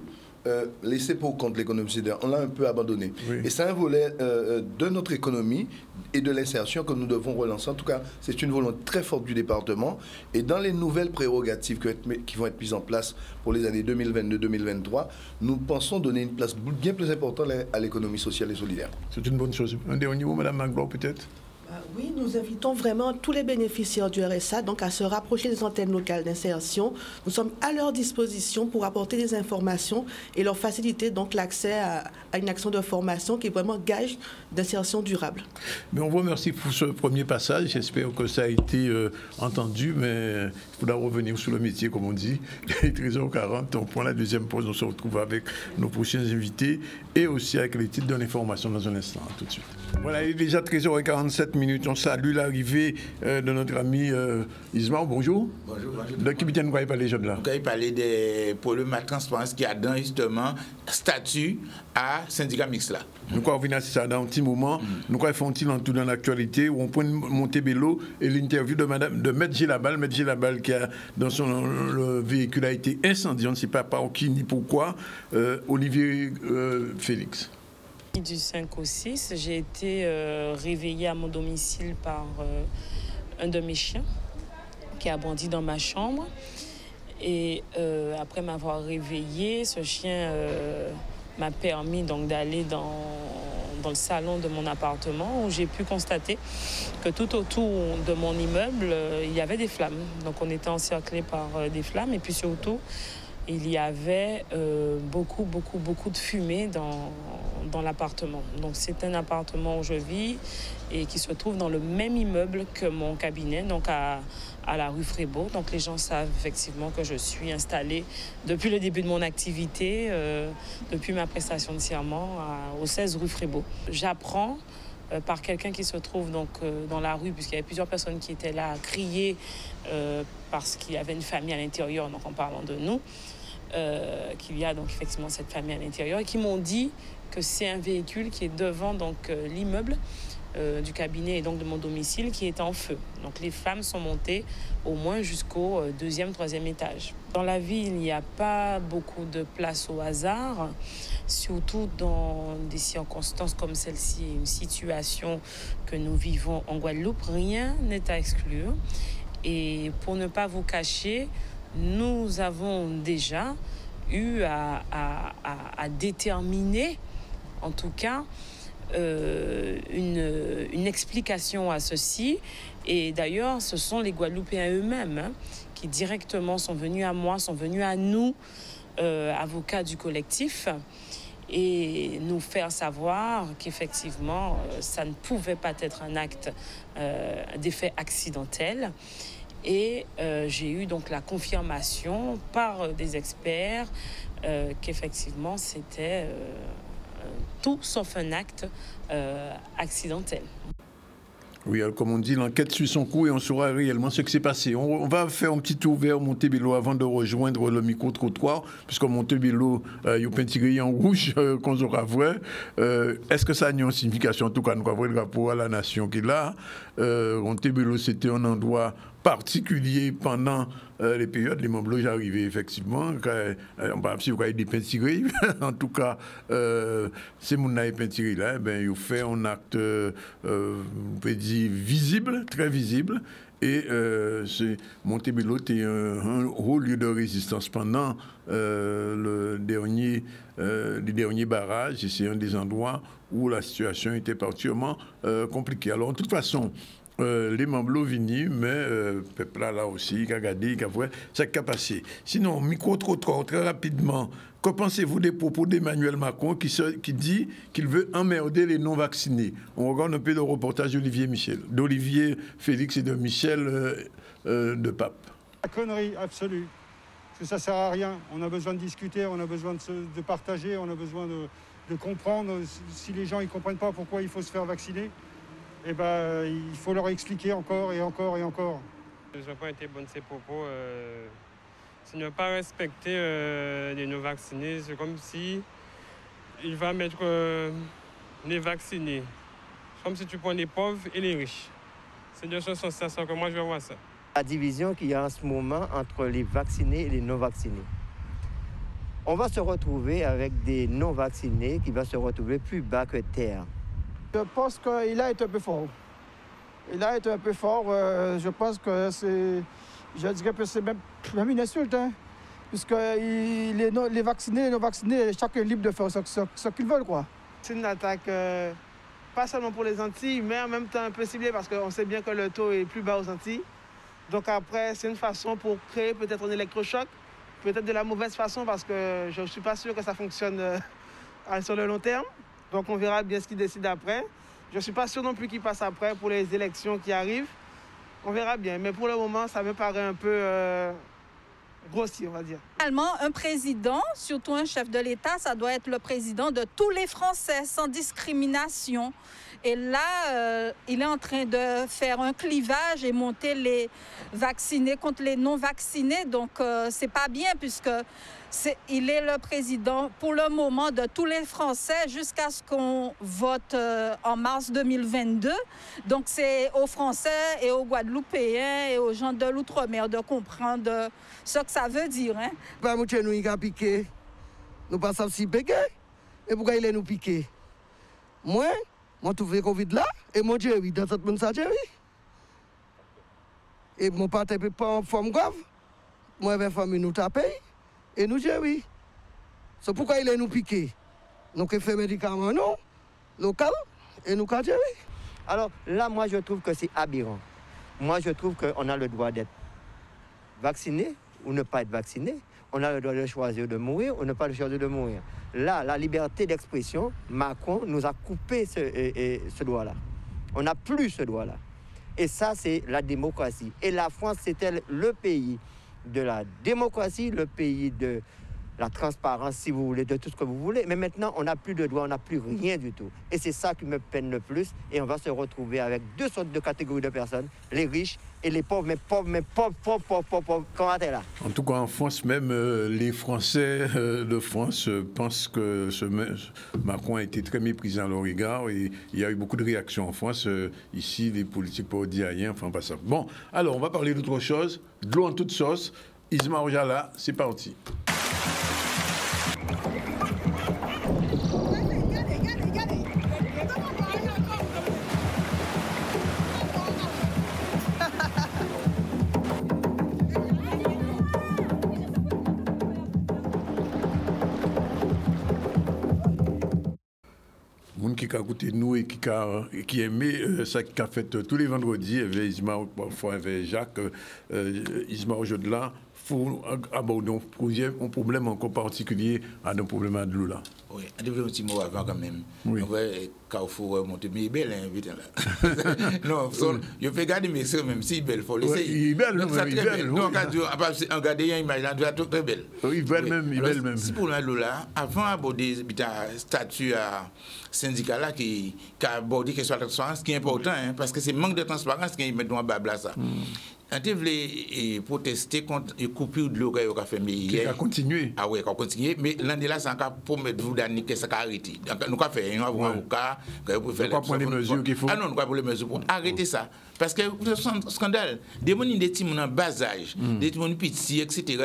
laissé pour compte l'économie solidaire. On l'a un peu abandonné. Et c'est un volet de notre économie et de l'insertion que nous devons relancer. En tout cas, c'est une volonté très forte du département. Et dans les nouvelles prérogatives qui vont être mises en place pour les années 2022-2023, nous pensons donner une place bien plus importante à l'économie sociale et solidaire. C'est une bonne chose. Un dernier mot, Mme Magloire, peut-être? Oui, nous invitons vraiment tous les bénéficiaires du RSA donc à se rapprocher des antennes locales d'insertion. Nous sommes à leur disposition pour apporter des informations et leur faciliter donc l'accès à une action de formation qui est vraiment gage d'insertion durable. Mais on vous remercie pour ce premier passage. J'espère que ça a été entendu, mais il faudra revenir sur le métier, comme on dit. Il est 13h40, on prend la deuxième pause, on se retrouve avec nos prochains invités et aussi avec les titres de l'information dans un instant. À tout de suite. Voilà, il est déjà 13h47. minutes. On salue l'arrivée de notre ami Ismaël. Bonjour. Bonjour, bonjour. De qui vous parlez les jeunes là? Vous parler des problèmes de transparence qui a dans justement statut à syndicat mixte là. Nous allons venir à ça dans un petit moment. Nous allons faire un petit entour dans l'actualité où on peut monter Bello et l'interview de Maître Gilabal. Maître Gilabal qui a dans le véhicule a été incendié. On ne sait pas par qui ni pourquoi. Olivier Félix. Du 5 au 6, j'ai été réveillée à mon domicile par un de mes chiens qui a bondi dans ma chambre. Et après m'avoir réveillée, ce chien m'a permis donc d'aller dans le salon de mon appartement où j'ai pu constater que tout autour de mon immeuble, il y avait des flammes. Donc on était encerclés par des flammes et puis surtout, il y avait beaucoup de fumée dans l'appartement. Donc c'est un appartement où je vis et qui se trouve dans le même immeuble que mon cabinet, donc à la rue Frébeau. Donc les gens savent effectivement que je suis installée depuis le début de mon activité, depuis ma prestation de serment au 16 rue Frébeau. J'apprends par quelqu'un qui se trouve donc dans la rue, puisqu'il y avait plusieurs personnes qui étaient là à crier parce qu'il y avait une famille à l'intérieur, donc en parlant de nous, qu'il y a donc effectivement cette famille à l'intérieur, et qui m'ont dit que c'est un véhicule qui est devant donc l'immeuble du cabinet et donc de mon domicile qui est en feu. Donc les flammes sont montées au moins jusqu'au 2e, 3e étage. Dans la vie, il n'y a pas beaucoup de place au hasard, surtout dans des circonstances comme celle-ci, une situation que nous vivons en Guadeloupe. Rien n'est à exclure. Et pour ne pas vous cacher, nous avons déjà eu à déterminer, en tout cas, une explication à ceci. Et d'ailleurs, ce sont les Guadeloupéens eux-mêmes qui directement sont venus à moi, sont venus à nous, avocats du collectif, et nous faire savoir qu'effectivement, ça ne pouvait pas être un acte d'effet accidentel. Et j'ai eu donc la confirmation par des experts qu'effectivement c'était tout sauf un acte accidentel. Oui, alors, comme on dit, l'enquête suit son cours et on saura réellement ce qui s'est passé. On va faire un petit tour vers Montebello avant de rejoindre le micro-trottoir, puisque Montebello, il y a un petit grille en rouge qu'on aura vrai. Est-ce que ça a une signification? En tout cas, nous avons le rapport à la nation qui est là. Montebello, c'était un endroit particulier pendant les périodes, les membres arrivaient effectivement. On va si vous avez des peinturés, en tout cas, ces gens qui peinturés là, ben ils fait un acte, on peut dire visible, très visible. Et Montebello était un haut lieu de résistance pendant les derniers barrages. Et c'est un des endroits où la situation était particulièrement compliquée. Alors, de toute façon, les membres venus, mais peuple là aussi, qui a regardé, qui a vu ce qui a passé. Sinon, micro-trottoir, très rapidement, que pensez-vous des propos d'Emmanuel Macron qui dit qu'il veut emmerder les non-vaccinés? On regarde un peu le reportage d'Olivier Félix et de Michel de Pape. La connerie absolue, parce que ça ne sert à rien. On a besoin de discuter, on a besoin de partager, on a besoin de comprendre. Si les gens ne comprennent pas pourquoi il faut se faire vacciner, eh ben, il faut leur expliquer encore et encore et encore. Je n'ai pas été bon de ces propos. Si ne pas respecter les non-vaccinés, c'est comme si il va mettre les vaccinés. C'est comme si tu prends les pauvres et les riches. C'est de ce sens que moi je vois ça. La division qu'il y a en ce moment entre les vaccinés et les non-vaccinés. On va se retrouver avec des non-vaccinés qui vont se retrouver plus bas que terre. Je pense qu'il a été un peu fort. Il a été un peu fort. Je pense que c'est... Je dirais que c'est même une insulte. Hein, puisque les vaccinés, les non-vaccinés, chacun est libre de faire ce qu'ils veulent, quoi. C'est une attaque pas seulement pour les Antilles, mais en même temps un peu ciblée parce qu'on sait bien que le taux est plus bas aux Antilles. Donc après, c'est une façon pour créer peut-être un électrochoc, peut-être de la mauvaise façon parce que je ne suis pas sûr que ça fonctionne sur le long terme. Donc on verra bien ce qu'ils décident après. Je ne suis pas sûr non plus qu'ils passent après pour les élections qui arrivent. On verra bien. Mais pour le moment, ça me paraît un grossier, on va dire. Finalement, un président, surtout un chef de l'État, ça doit être le président de tous les Français, sans discrimination. Et là, il est en train de faire un clivage et monter les vaccinés contre les non-vaccinés. Donc, c'est pas bien puisque il est le président pour le moment de tous les Français jusqu'à ce qu'on vote en mars 2022. Donc, c'est aux Français et aux Guadeloupéens et aux gens de l'outre-mer de comprendre ce que ça veut dire. Hein. Pas nous qui a piqué, nous pas savons si piqué. Et pourquoi il est nous piqué? Moi trouvé Covid là, et mon Dieu, oui, dans cette monde ça, oui. Et mon père n'était pas en forme grave. Moi, avec famille, nous tapons, et nous, oui. C'est pourquoi il est nous piqué. Nous avons fait médicaments, non, local, et nous, oui. Alors là, moi, je trouve que c'est aberrant. Moi, je trouve qu'on a le droit d'être vacciné ou ne pas être vacciné. On a le droit de choisir de mourir ou ne pas choisir de mourir. Là, la liberté d'expression, Macron nous a coupé ce droit-là. On n'a plus ce droit-là. Et ça, c'est la démocratie. Et la France, c'était le pays de la démocratie, le pays de la transparence, si vous voulez, de tout ce que vous voulez. Mais maintenant, on n'a plus de droits, on n'a plus rien du tout. Et c'est ça qui me peine le plus. Et on va se retrouver avec deux sortes de catégories de personnes, les riches et les pauvres, mais pauvres, comment est là? En tout cas, en France même, les Français de France pensent que Macron a été très méprisé à leur regard et il y a eu beaucoup de réactions en France. Ici, les politiques peuvent dire rien, enfin pas ça. Bon, alors on va parler d'autre chose. De l'eau en toute sauce. Isma Ojala, c'est parti. Qui a écouté nous et qui aimait ça qui a fait tous les vendredis avec Isma, parfois avec Jacques, Isma aujourd'hui là, il faut aborder un problème encore particulier à un problème de l'eau là. Oui, un petit mot avant quand même. Oui. On va Carrefour monter, mais il est belle, vite là. Non, je fais garder mes soeurs, même si belle, il faut laisser. Il est belle, il est belle. Donc, on regarde une image, elle doit être très belle. Il est belle même, il est belle même. Si pour l'eau là, avant d'aborder le statut syndical là qui a abordé la question de la transparence, ce qui est important, hein, parce que c'est le manque de transparence qui met dans le babla ça. On voulait protester contre les coupures de l'eau qui a fait hier. Qui a continué. Ah oui, qui a continué. Mais l'année là, c'est encore pour mettre vous d'année que ça a arrêté. Donc, nous avons fait un avocat. Nous avons prendre les mesures qu'il faut. Ah non, nous avons prendre les mesures pour arrêter ça. Parce que c'est un scandale. Des gens qui sont en bas âge, des gens qui petits, etc.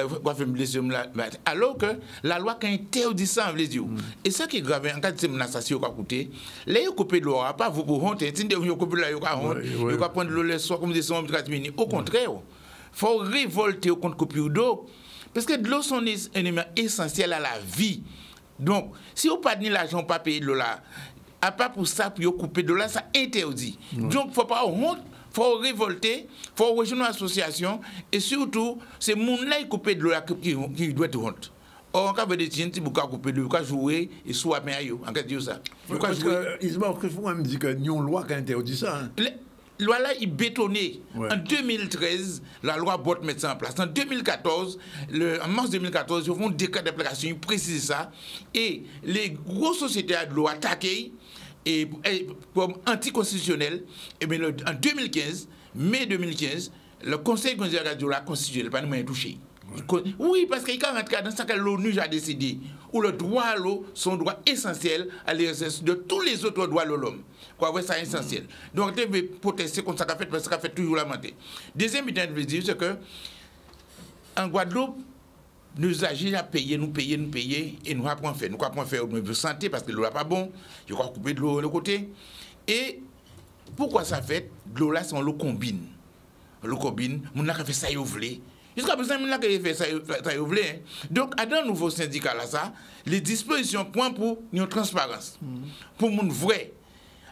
Alors que la loi qui interdit ça, et ça qui est grave, en cas de menaçation qui a coûté, là, ils coupent de l'eau, pas vous pour honte. Si vous coupez de l'eau, ils vont prendre de l'eau le soir comme des sommes de 4 minutes. Au contraire, il faut révolter contre coupure d'eau. Parce que de l'eau, c'est un élément essentiel à la vie. Donc, si vous n'avez pas l'argent, pas payer de l'eau là, à part pour ça, pour couper de l'eau là, ça interdit. Donc, il ne faut pas honte. Il faut révolter, il faut rejoindre l'association et surtout, c'est mon là qui coupe de l'eau qui doit être honte. Or, en cas de détention, si vous coupez de l'eau, vous jouer et soit bien en cas de ça. Parce que, Isma, il faut me dire qu'il y a une loi qui interdit ça. La loi là est bétonnée. Ouais. En 2013, la loi Bott met ça en place. En 2014, en mars 2014, ils font un décret d'application, ils précisent ça. Et les grosses sociétés de l'eau attaquées, et pour anticonstitutionnel, et bien en 2015, mai 2015, le Conseil constitutionnel pas nous touché. Oui, parce qu'il y a un dans ce que l'ONU a décidé, où le droit à l'eau sont droits essentiels à l'exercice de tous les autres droits de l'homme. Quoi, ça est essentiel. Donc, on veut protester contre ça qu'a fait, parce que ça fait toujours lamenter. Deuxième idée, je veux dire, c'est que en Guadeloupe, nous agissons à payer, et nous apprenons à faire. Nous apprenons à faire de santé parce que l'eau n'est pas bon, il faut couper de l'eau de l'autre côté. Et pourquoi ça fait? De l'eau là, c'est l'eau combine. L'eau combine, on a fait ça, il voulait. Jusqu'à présent, on a fait ça, il voulait. Donc, à un nouveau syndicat là, ça, les dispositions point pour une transparence, pour mon vrai.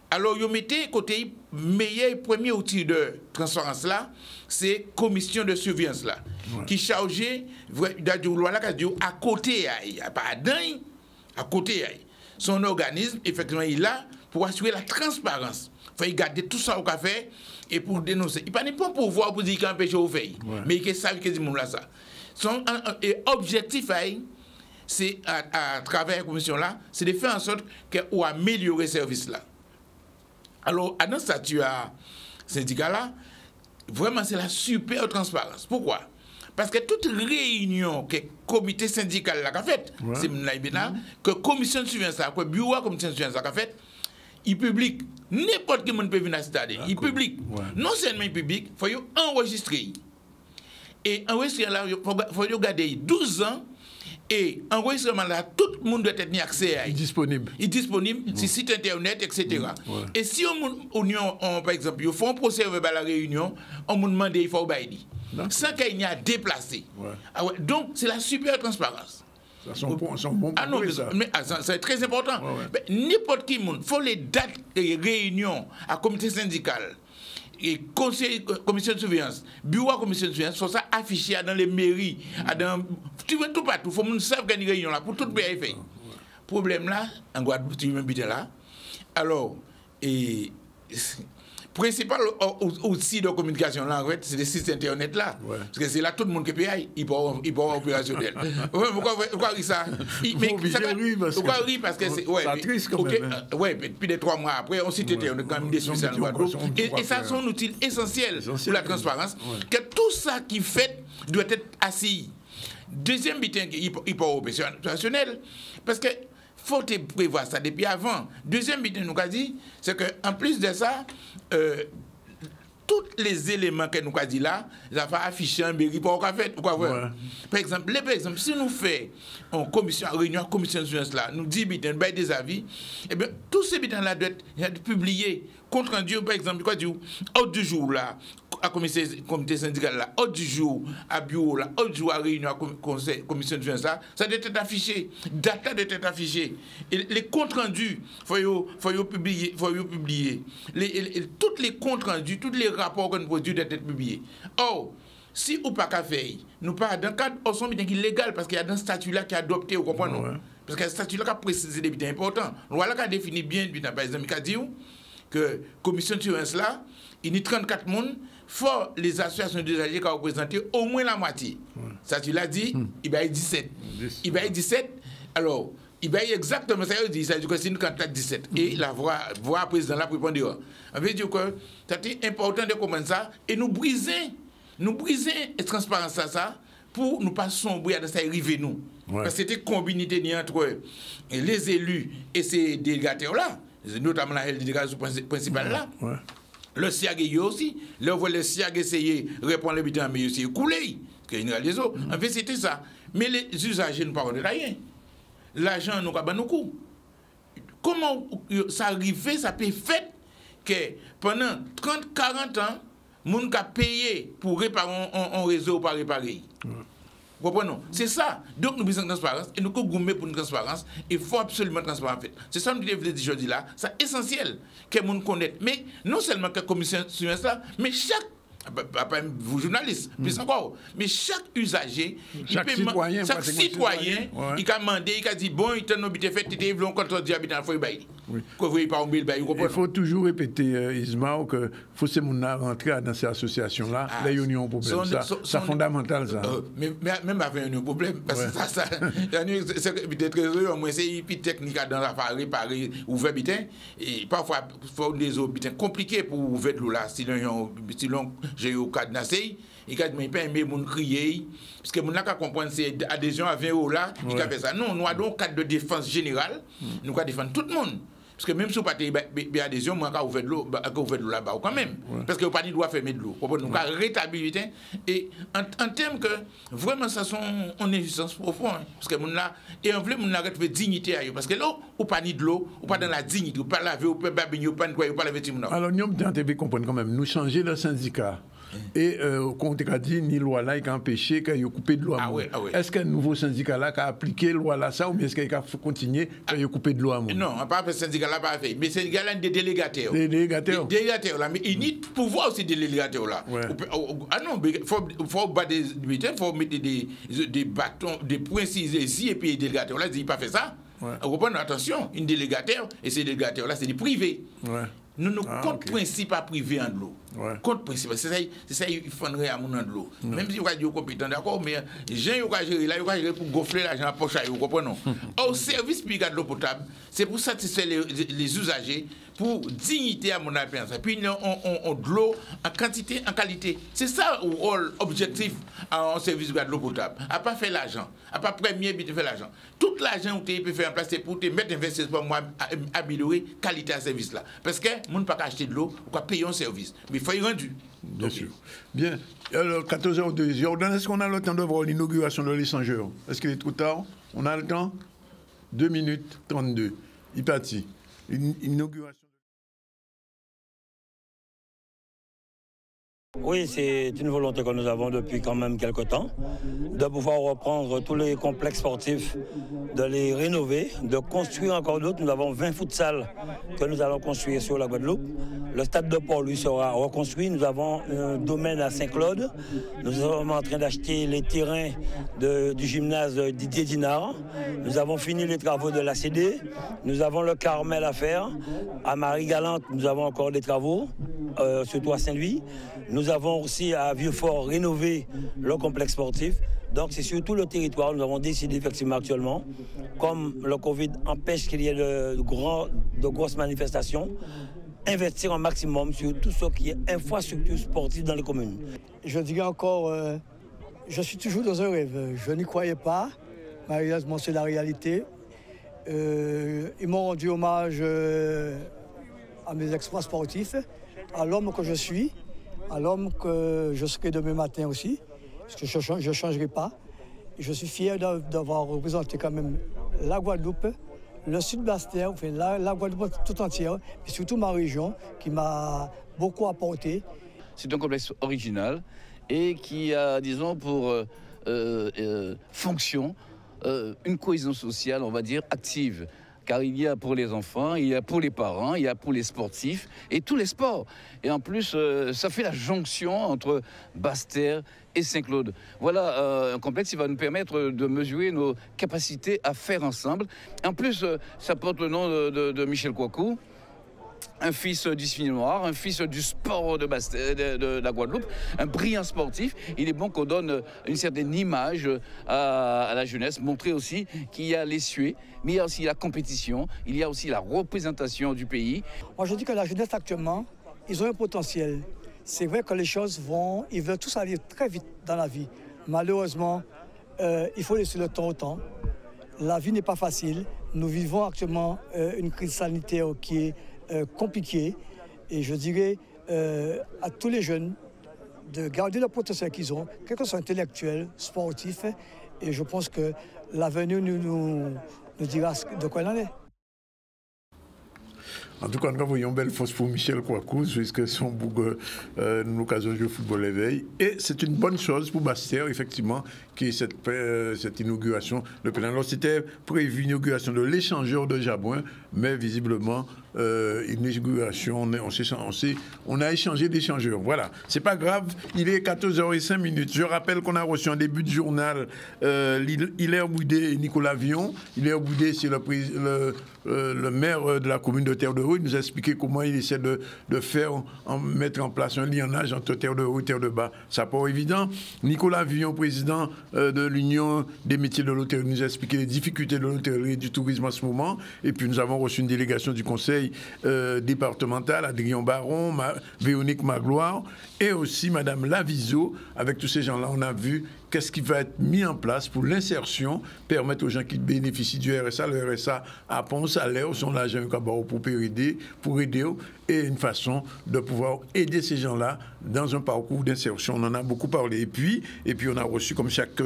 Alors, vous mettez côté meilleur premier outil de transparence là, c'est commission de surveillance là, qui chargée à côté, pas à côté. Son organisme, effectivement, il est là pour assurer la transparence. Il faut garder tout ça au café et pour dénoncer. Il n'y a pas de pouvoir pour dire qu'il empêche au fait, mais il savent que c'est là ça. Son objectif, c'est à travers la commission-là, c'est de faire en sorte qu'on améliore le service-là. Alors, à notre statut syndicat-là, vraiment, c'est la super transparence. Pourquoi? Parce que toute réunion que le comité syndical a faite, c'est que la commission de surveillance, que le bureau de la commission de surveillance a fait, il publie. N'importe qui peut venir à cette année. Il publie. Non seulement il publie, il faut enregistrer. Et enregistrer là, il faut garder 12 ans. Et enregistrement là, tout le monde doit être mis accès à. Il est disponible. Il est disponible sur site internet, etc. Et si on par exemple, il faut un procès verbal à la réunion, on me demande il faut bailler. Sans qu'il y ait à déplacer. Donc, c'est la super transparence. Ça sont bons pour ça. Mais c'est très important. N'importe qui, il faut les dates de réunion à comité syndical et conseil, commission de surveillance, bureau de commission de surveillance, faut ça affiché dans les mairies, tu vois tout partout, il faut que nous sachions qu'il y a une réunion là pour tout le pays fait. Problème là, en Guadeloupe, tu veux m'habiter là. Alors, principal outil de communication là, en fait, c'est les sites internet là. Parce que c'est là tout le monde qui paye, il peut opérationnel. Pourquoi rire ça? Pourquoi rire? Parce que c'est. Ça triste quand même. Oui, puis des 3 mois après, on site internet, on est quand même des spéciales en Guadeloupe. Et ça, c'est un outil essentiel pour la transparence. Que tout ça qui fait doit être assis. Deuxième bitin, il peut opérationnel. Parce que faut prévoir ça depuis avant. Deuxième but, nous avons dit, c'est qu'en plus de ça, tous les éléments que nous avons dit là, ça va afficher un report qu'on fait. Par exemple, si nous faisons une réunion de commission de surveillance là, nous disons des avis, et bien tous ces bitins là doivent être publiés, compte rendu, par exemple, quoi du du jour là, à comité syndical là, du jour à bureau là, du jour à réunion à commission de surveillance là, ça doit être affiché, data doit être affiché, et les comptes rendus, faut publier, tous les comptes rendus, tous les rapports que nous produisons doivent être publiés. Or, si ou pas qu'à faire, nous pas dans le cadre au son qui est légal parce qu'il y a un statut là qui est adopté, vous comprenez? Parce que le statut là qui a précisé des bitins importants. Voilà qui a défini bien, par exemple, qui a dit que commission de surveillance là, il y a 34 personnes, faut les associations d'usagers qui ont représenté au moins la moitié. Ça tu l'as dit, il va y 17. Il va y 17, alors, il va y exactement ça, il dit, ça veut dire que c'est une quantité de 17. Et la voix président là pour répondre. On veut dire que c'est important de comprendre ça et nous briser la transparence ça pour nous pas sombrer dans ça et arriver nous. Parce que c'était combiné entre les élus et ces délégataires là, notamment la délégation principale là. Le SIAG aussi, là on voit le SIAG essayer de répondre le bilan, mais aussi couler, parce qu'il y a des autres. En fait, c'était ça. Mais les usagers ne parlent de rien. L'argent nous a pas nos coûts. Comment ça arrive, ça peut faire que pendant 30-40 ans, moun ka payé pour réparer un réseau ou pas réparer. Vous comprenez? C'est ça. Donc nous besoin de transparence et nous gourmet pour une transparence. Il faut absolument transparent. C'est ça que nous devons dire aujourd'hui là. C'est essentiel que nous connaissons. Mais non seulement que la commission sur ça, mais chaque vous journalistes, plus encore, mais chaque usager, chaque citoyen, il a demandé, il a dit bon, il a dit fait, il a contre diabète, il faut il faut toujours répéter, Isma, que faut ces gens rentrer dans ces associations-là, là, il y a un problème. C'est fondamental, ça. Mais même avec un problème, parce que ça, c'est peut-être au moins c'est une technique dans la réparer, ouvrir bitin, et parfois, il faut des eaux bitin compliquées pour ouvrir l'eau là, si l'on j'ai eu cadenassé, il a dit, mais pas aimer mon crier, parce que mon n'a qu'à comprendre, c'est adhésion à 20 € là, qui a fait ça. Non, nous avons un cadre de défense générale, nous avons défendre tout le monde. Parce que même si vous n'avez pas d'adhésion, moi, quand vous faites de l'eau là-bas, quand même. Parce que vous n'avez pas droit fermer de l'eau. Nous avons rétablir. Et en termes que, vraiment, ça sont en injustice profonde. Parce que mon là, et on veut mon arrêt de dignité à eux. Parce que là, ou pas ni de l'eau, ou pas dans la dignité, ou pas laver, ou pas baigner, ou pas nettoyer, ou pas laver tout le monde. Alors, nous devons comprendre quand même, nous changer le syndicat. Et quand on a dit, ni loi là, il a empêché qu'il y ait coupé de l'eau à moi. Est-ce qu'un nouveau syndicat là qui a appliqué la loi là, ça, ou bien est-ce qu'il a continué qu'il y ait coupé de l'eau à moi? Non, pas le syndicat là, pas fait. Mais le syndicat là, des délégataires. Des délégataires? Des délégataires là. Mais il n'y a pas pouvoir aussi des délégataires là. Ah non, il faut battre il faut mettre des bâtons, des points ici, et puis les délégataires là, ils n'ont pas fait ça. Vous comprenez, attention, une délégataire, et ces délégataires là, c'est des privés. Nous compte principe à privé en de l'eau. Compte principe. C'est ça, il faudrait à mon en de l'eau. Même si vous avez compétent, d'accord, mais les gens qui ont géré là, ils ont géré pour gonfler l'argent à poche, vous comprenez? Au service public de l'eau potable, c'est pour satisfaire les usagers, pour dignité à mon apparence. Puis on de l'eau en quantité, en qualité. C'est ça le rôle objectif en service de l'eau potable. À pas faire l'argent, à pas premier but de faire l'argent. Tout l'argent que tu peux faire en place, c'est pour te mettre investissement pour améliorer la qualité de service là. Parce que on ne peut pas acheter de l'eau, on peut payer un service. Mais il faut y rendre. Bien sûr. Bien. Alors, 14h02, Jordan, est-ce qu'on a le temps de voir l'inauguration de l'échangeur? Est-ce qu'il est trop tard? On a le temps? 2 minutes 32. Il partit. Inauguration. Oui, c'est une volonté que nous avons depuis quand même quelques temps, de pouvoir reprendre tous les complexes sportifs, de les rénover, de construire encore d'autres. Nous avons 20 futsal que nous allons construire sur la Guadeloupe. Le stade de Port, lui, sera reconstruit. Nous avons un domaine à Saint-Claude. Nous sommes en train d'acheter les terrains du gymnase Didier Dinard. Nous avons fini les travaux de l'ACD. Nous avons le Carmel à faire. À Marie-Galante, nous avons encore des travaux, surtout à Saint-Louis. Nous avons aussi à Vieux-Fort rénové le complexe sportif. Donc c'est sur tout le territoire, nous avons décidé effectivement actuellement, comme le Covid empêche qu'il y ait de grosses manifestations, investir un maximum sur tout ce qui est infrastructure sportive dans les communes. Je dirais encore, je suis toujours dans un rêve. Je n'y croyais pas, malheureusement c'est la réalité. Ils m'ont rendu hommage à mes exploits sportifs, à l'homme que je suis, à l'homme que je serai demain matin aussi, parce que je ne changerai pas. Et je suis fier d'avoir représenté quand même la Guadeloupe, le Sud-Bastère, enfin la Guadeloupe tout entière, et surtout ma région, qui m'a beaucoup apporté. C'est un complexe original et qui a, disons, pour fonction une cohésion sociale, on va dire, active. Car il y a pour les enfants, il y a pour les parents, il y a pour les sportifs et tous les sports. Et en plus, ça fait la jonction entre Basse-Terre et Saint-Claude. Voilà un complexe qui va nous permettre de mesurer nos capacités à faire ensemble. En plus, ça porte le nom de Michel Kouakou, un fils du Ciné Noir, un fils du sport de la Guadeloupe, un brillant sportif. Il est bon qu'on donne une certaine image à la jeunesse, montrer aussi qu'il y a les suées, mais il y a aussi la compétition, il y a aussi la représentation du pays. Moi je dis que la jeunesse actuellement, ils ont un potentiel. C'est vrai que les choses ils veulent tous aller très vite dans la vie. Malheureusement, il faut laisser le temps au temps. La vie n'est pas facile. Nous vivons actuellement une crise sanitaire qui est compliqué et je dirais à tous les jeunes de garder le potentiel qu'ils ont, quel que soit intellectuel, sportif, et je pense que l'avenir nous dira de quoi il en est. En tout cas, nous voyons une belle force pour Michel Kouakou, puisque son bouc, l'occasion de jouer au football éveil. Et c'est une bonne chose pour Basse-Terre, effectivement, qui est cette inauguration. Alors, c'était prévu une inauguration de l'échangeur de Jabouin, mais visiblement, une inauguration, on a échangé d'échangeurs. Voilà, c'est pas grave, il est 14h05. Je rappelle qu'on a reçu en début de journal Hilaire Boudet et Nicolas Vion. Hilaire Boudet, c'est le maire de la commune de Terre-de-Haut. Il nous a expliqué comment il essaie de mettre en place un lionnage entre Terre-de-Haut et Terre-de-Bas. Ça n'est pas évident. Nicolas Vion, président de l'Union des métiers de l'hôtellerie, nous a expliqué les difficultés de l'hôtellerie et du tourisme en ce moment. Et puis nous avons reçu une délégation du conseil départemental, Adrien Baron, Véronique Magloire, et aussi Madame Laviso. Avec tous ces gens-là, on a vu qu'est-ce qui va être mis en place pour l'insertion, permettre aux gens qui bénéficient du RSA, le RSA à un salaire, son argent pour aider, et une façon de pouvoir aider ces gens-là dans un parcours d'insertion. On en a beaucoup parlé. Et puis on a reçu, comme chaque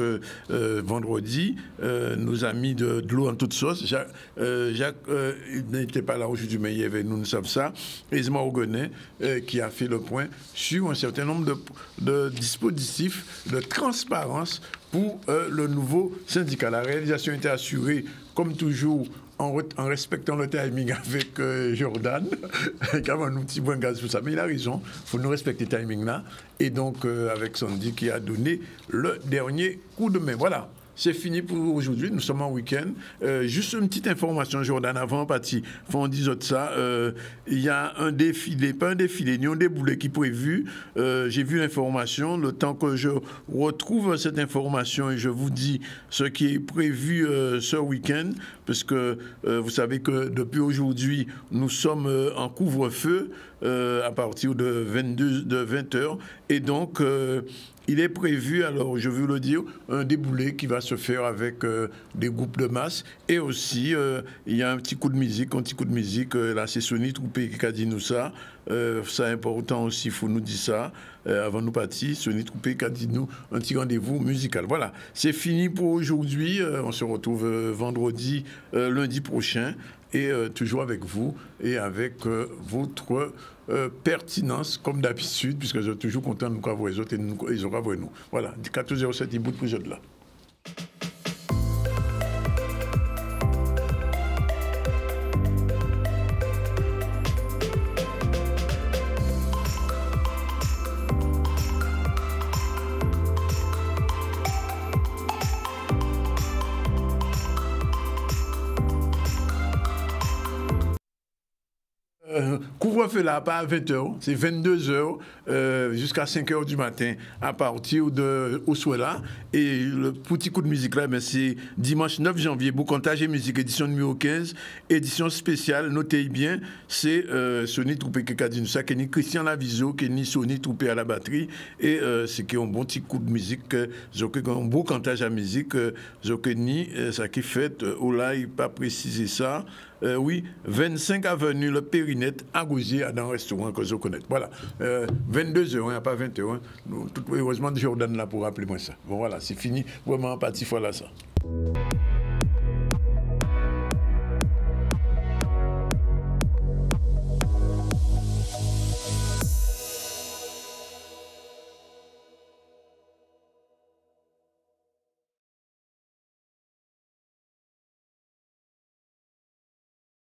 vendredi, nos amis de l'eau en toute sauce. Jacques n'était pas là aujourd'hui, mais il y avait, nous savons ça. Esma Ogonet, qui a fait le point sur un certain nombre de dispositifs de transparence pour le nouveau syndicat. La réalisation était assurée, comme toujours, en respectant le timing avec Jordan, qui a un petit point de gaz pour ça. Mais il a raison, il faut nous respecter le timing là. Et donc, avec Sandy qui a donné le dernier coup de main. Voilà. c'est fini pour aujourd'hui. Nous sommes en week-end. Juste une petite information, Jordan, avant parti. Faut on dise ça. Il y a un défilé, pas un défilé, ni un déboulé qui est prévu. J'ai vu l'information. Le temps que je retrouve cette information et je vous dis ce qui est prévu ce week-end, parce que vous savez que depuis aujourd'hui, nous sommes en couvre-feu à partir de 20h. Et donc, il est prévu, alors je veux le dire, un déboulé qui va se faire avec des groupes de masse. Et aussi, il y a un petit coup de musique. Là, c'est Sony Troupé qui a dit nous ça. C'est important aussi, il faut nous dire ça. Avant de nous partir, Sony Troupé qui a dit nous un petit rendez-vous musical. Voilà, c'est fini pour aujourd'hui. On se retrouve vendredi, lundi prochain. Et toujours avec vous et avec votre pertinence, comme d'habitude, puisque je suis toujours content de nous avoir les autres et ils auront voir nous. Voilà, 14h07, il bout de plus là. Couvre-feu là, pas à 20h, c'est 22h jusqu'à 5h du matin à partir de Oswela. Et le petit coup de musique là, c'est dimanche 9 janvier, Boucantage et musique, édition numéro 15, édition spéciale, notez bien, c'est Sony Troupé qui a dit ça, qui est Christian Laviso, qui est Sony Troupé à la batterie, et c'est qui a un bon petit coup de musique, un beau cantage à musique, ça qui fait, là, il n'a pas précisé ça. Oui, 25 avenue Le Périnette, à Gouzier, dans un restaurant que je connais. Voilà, 22h, il n'y a pas 21h. Heureusement, Jordan là pour rappeler moi ça. Bon, voilà, c'est fini. Vraiment, parti, voilà ça.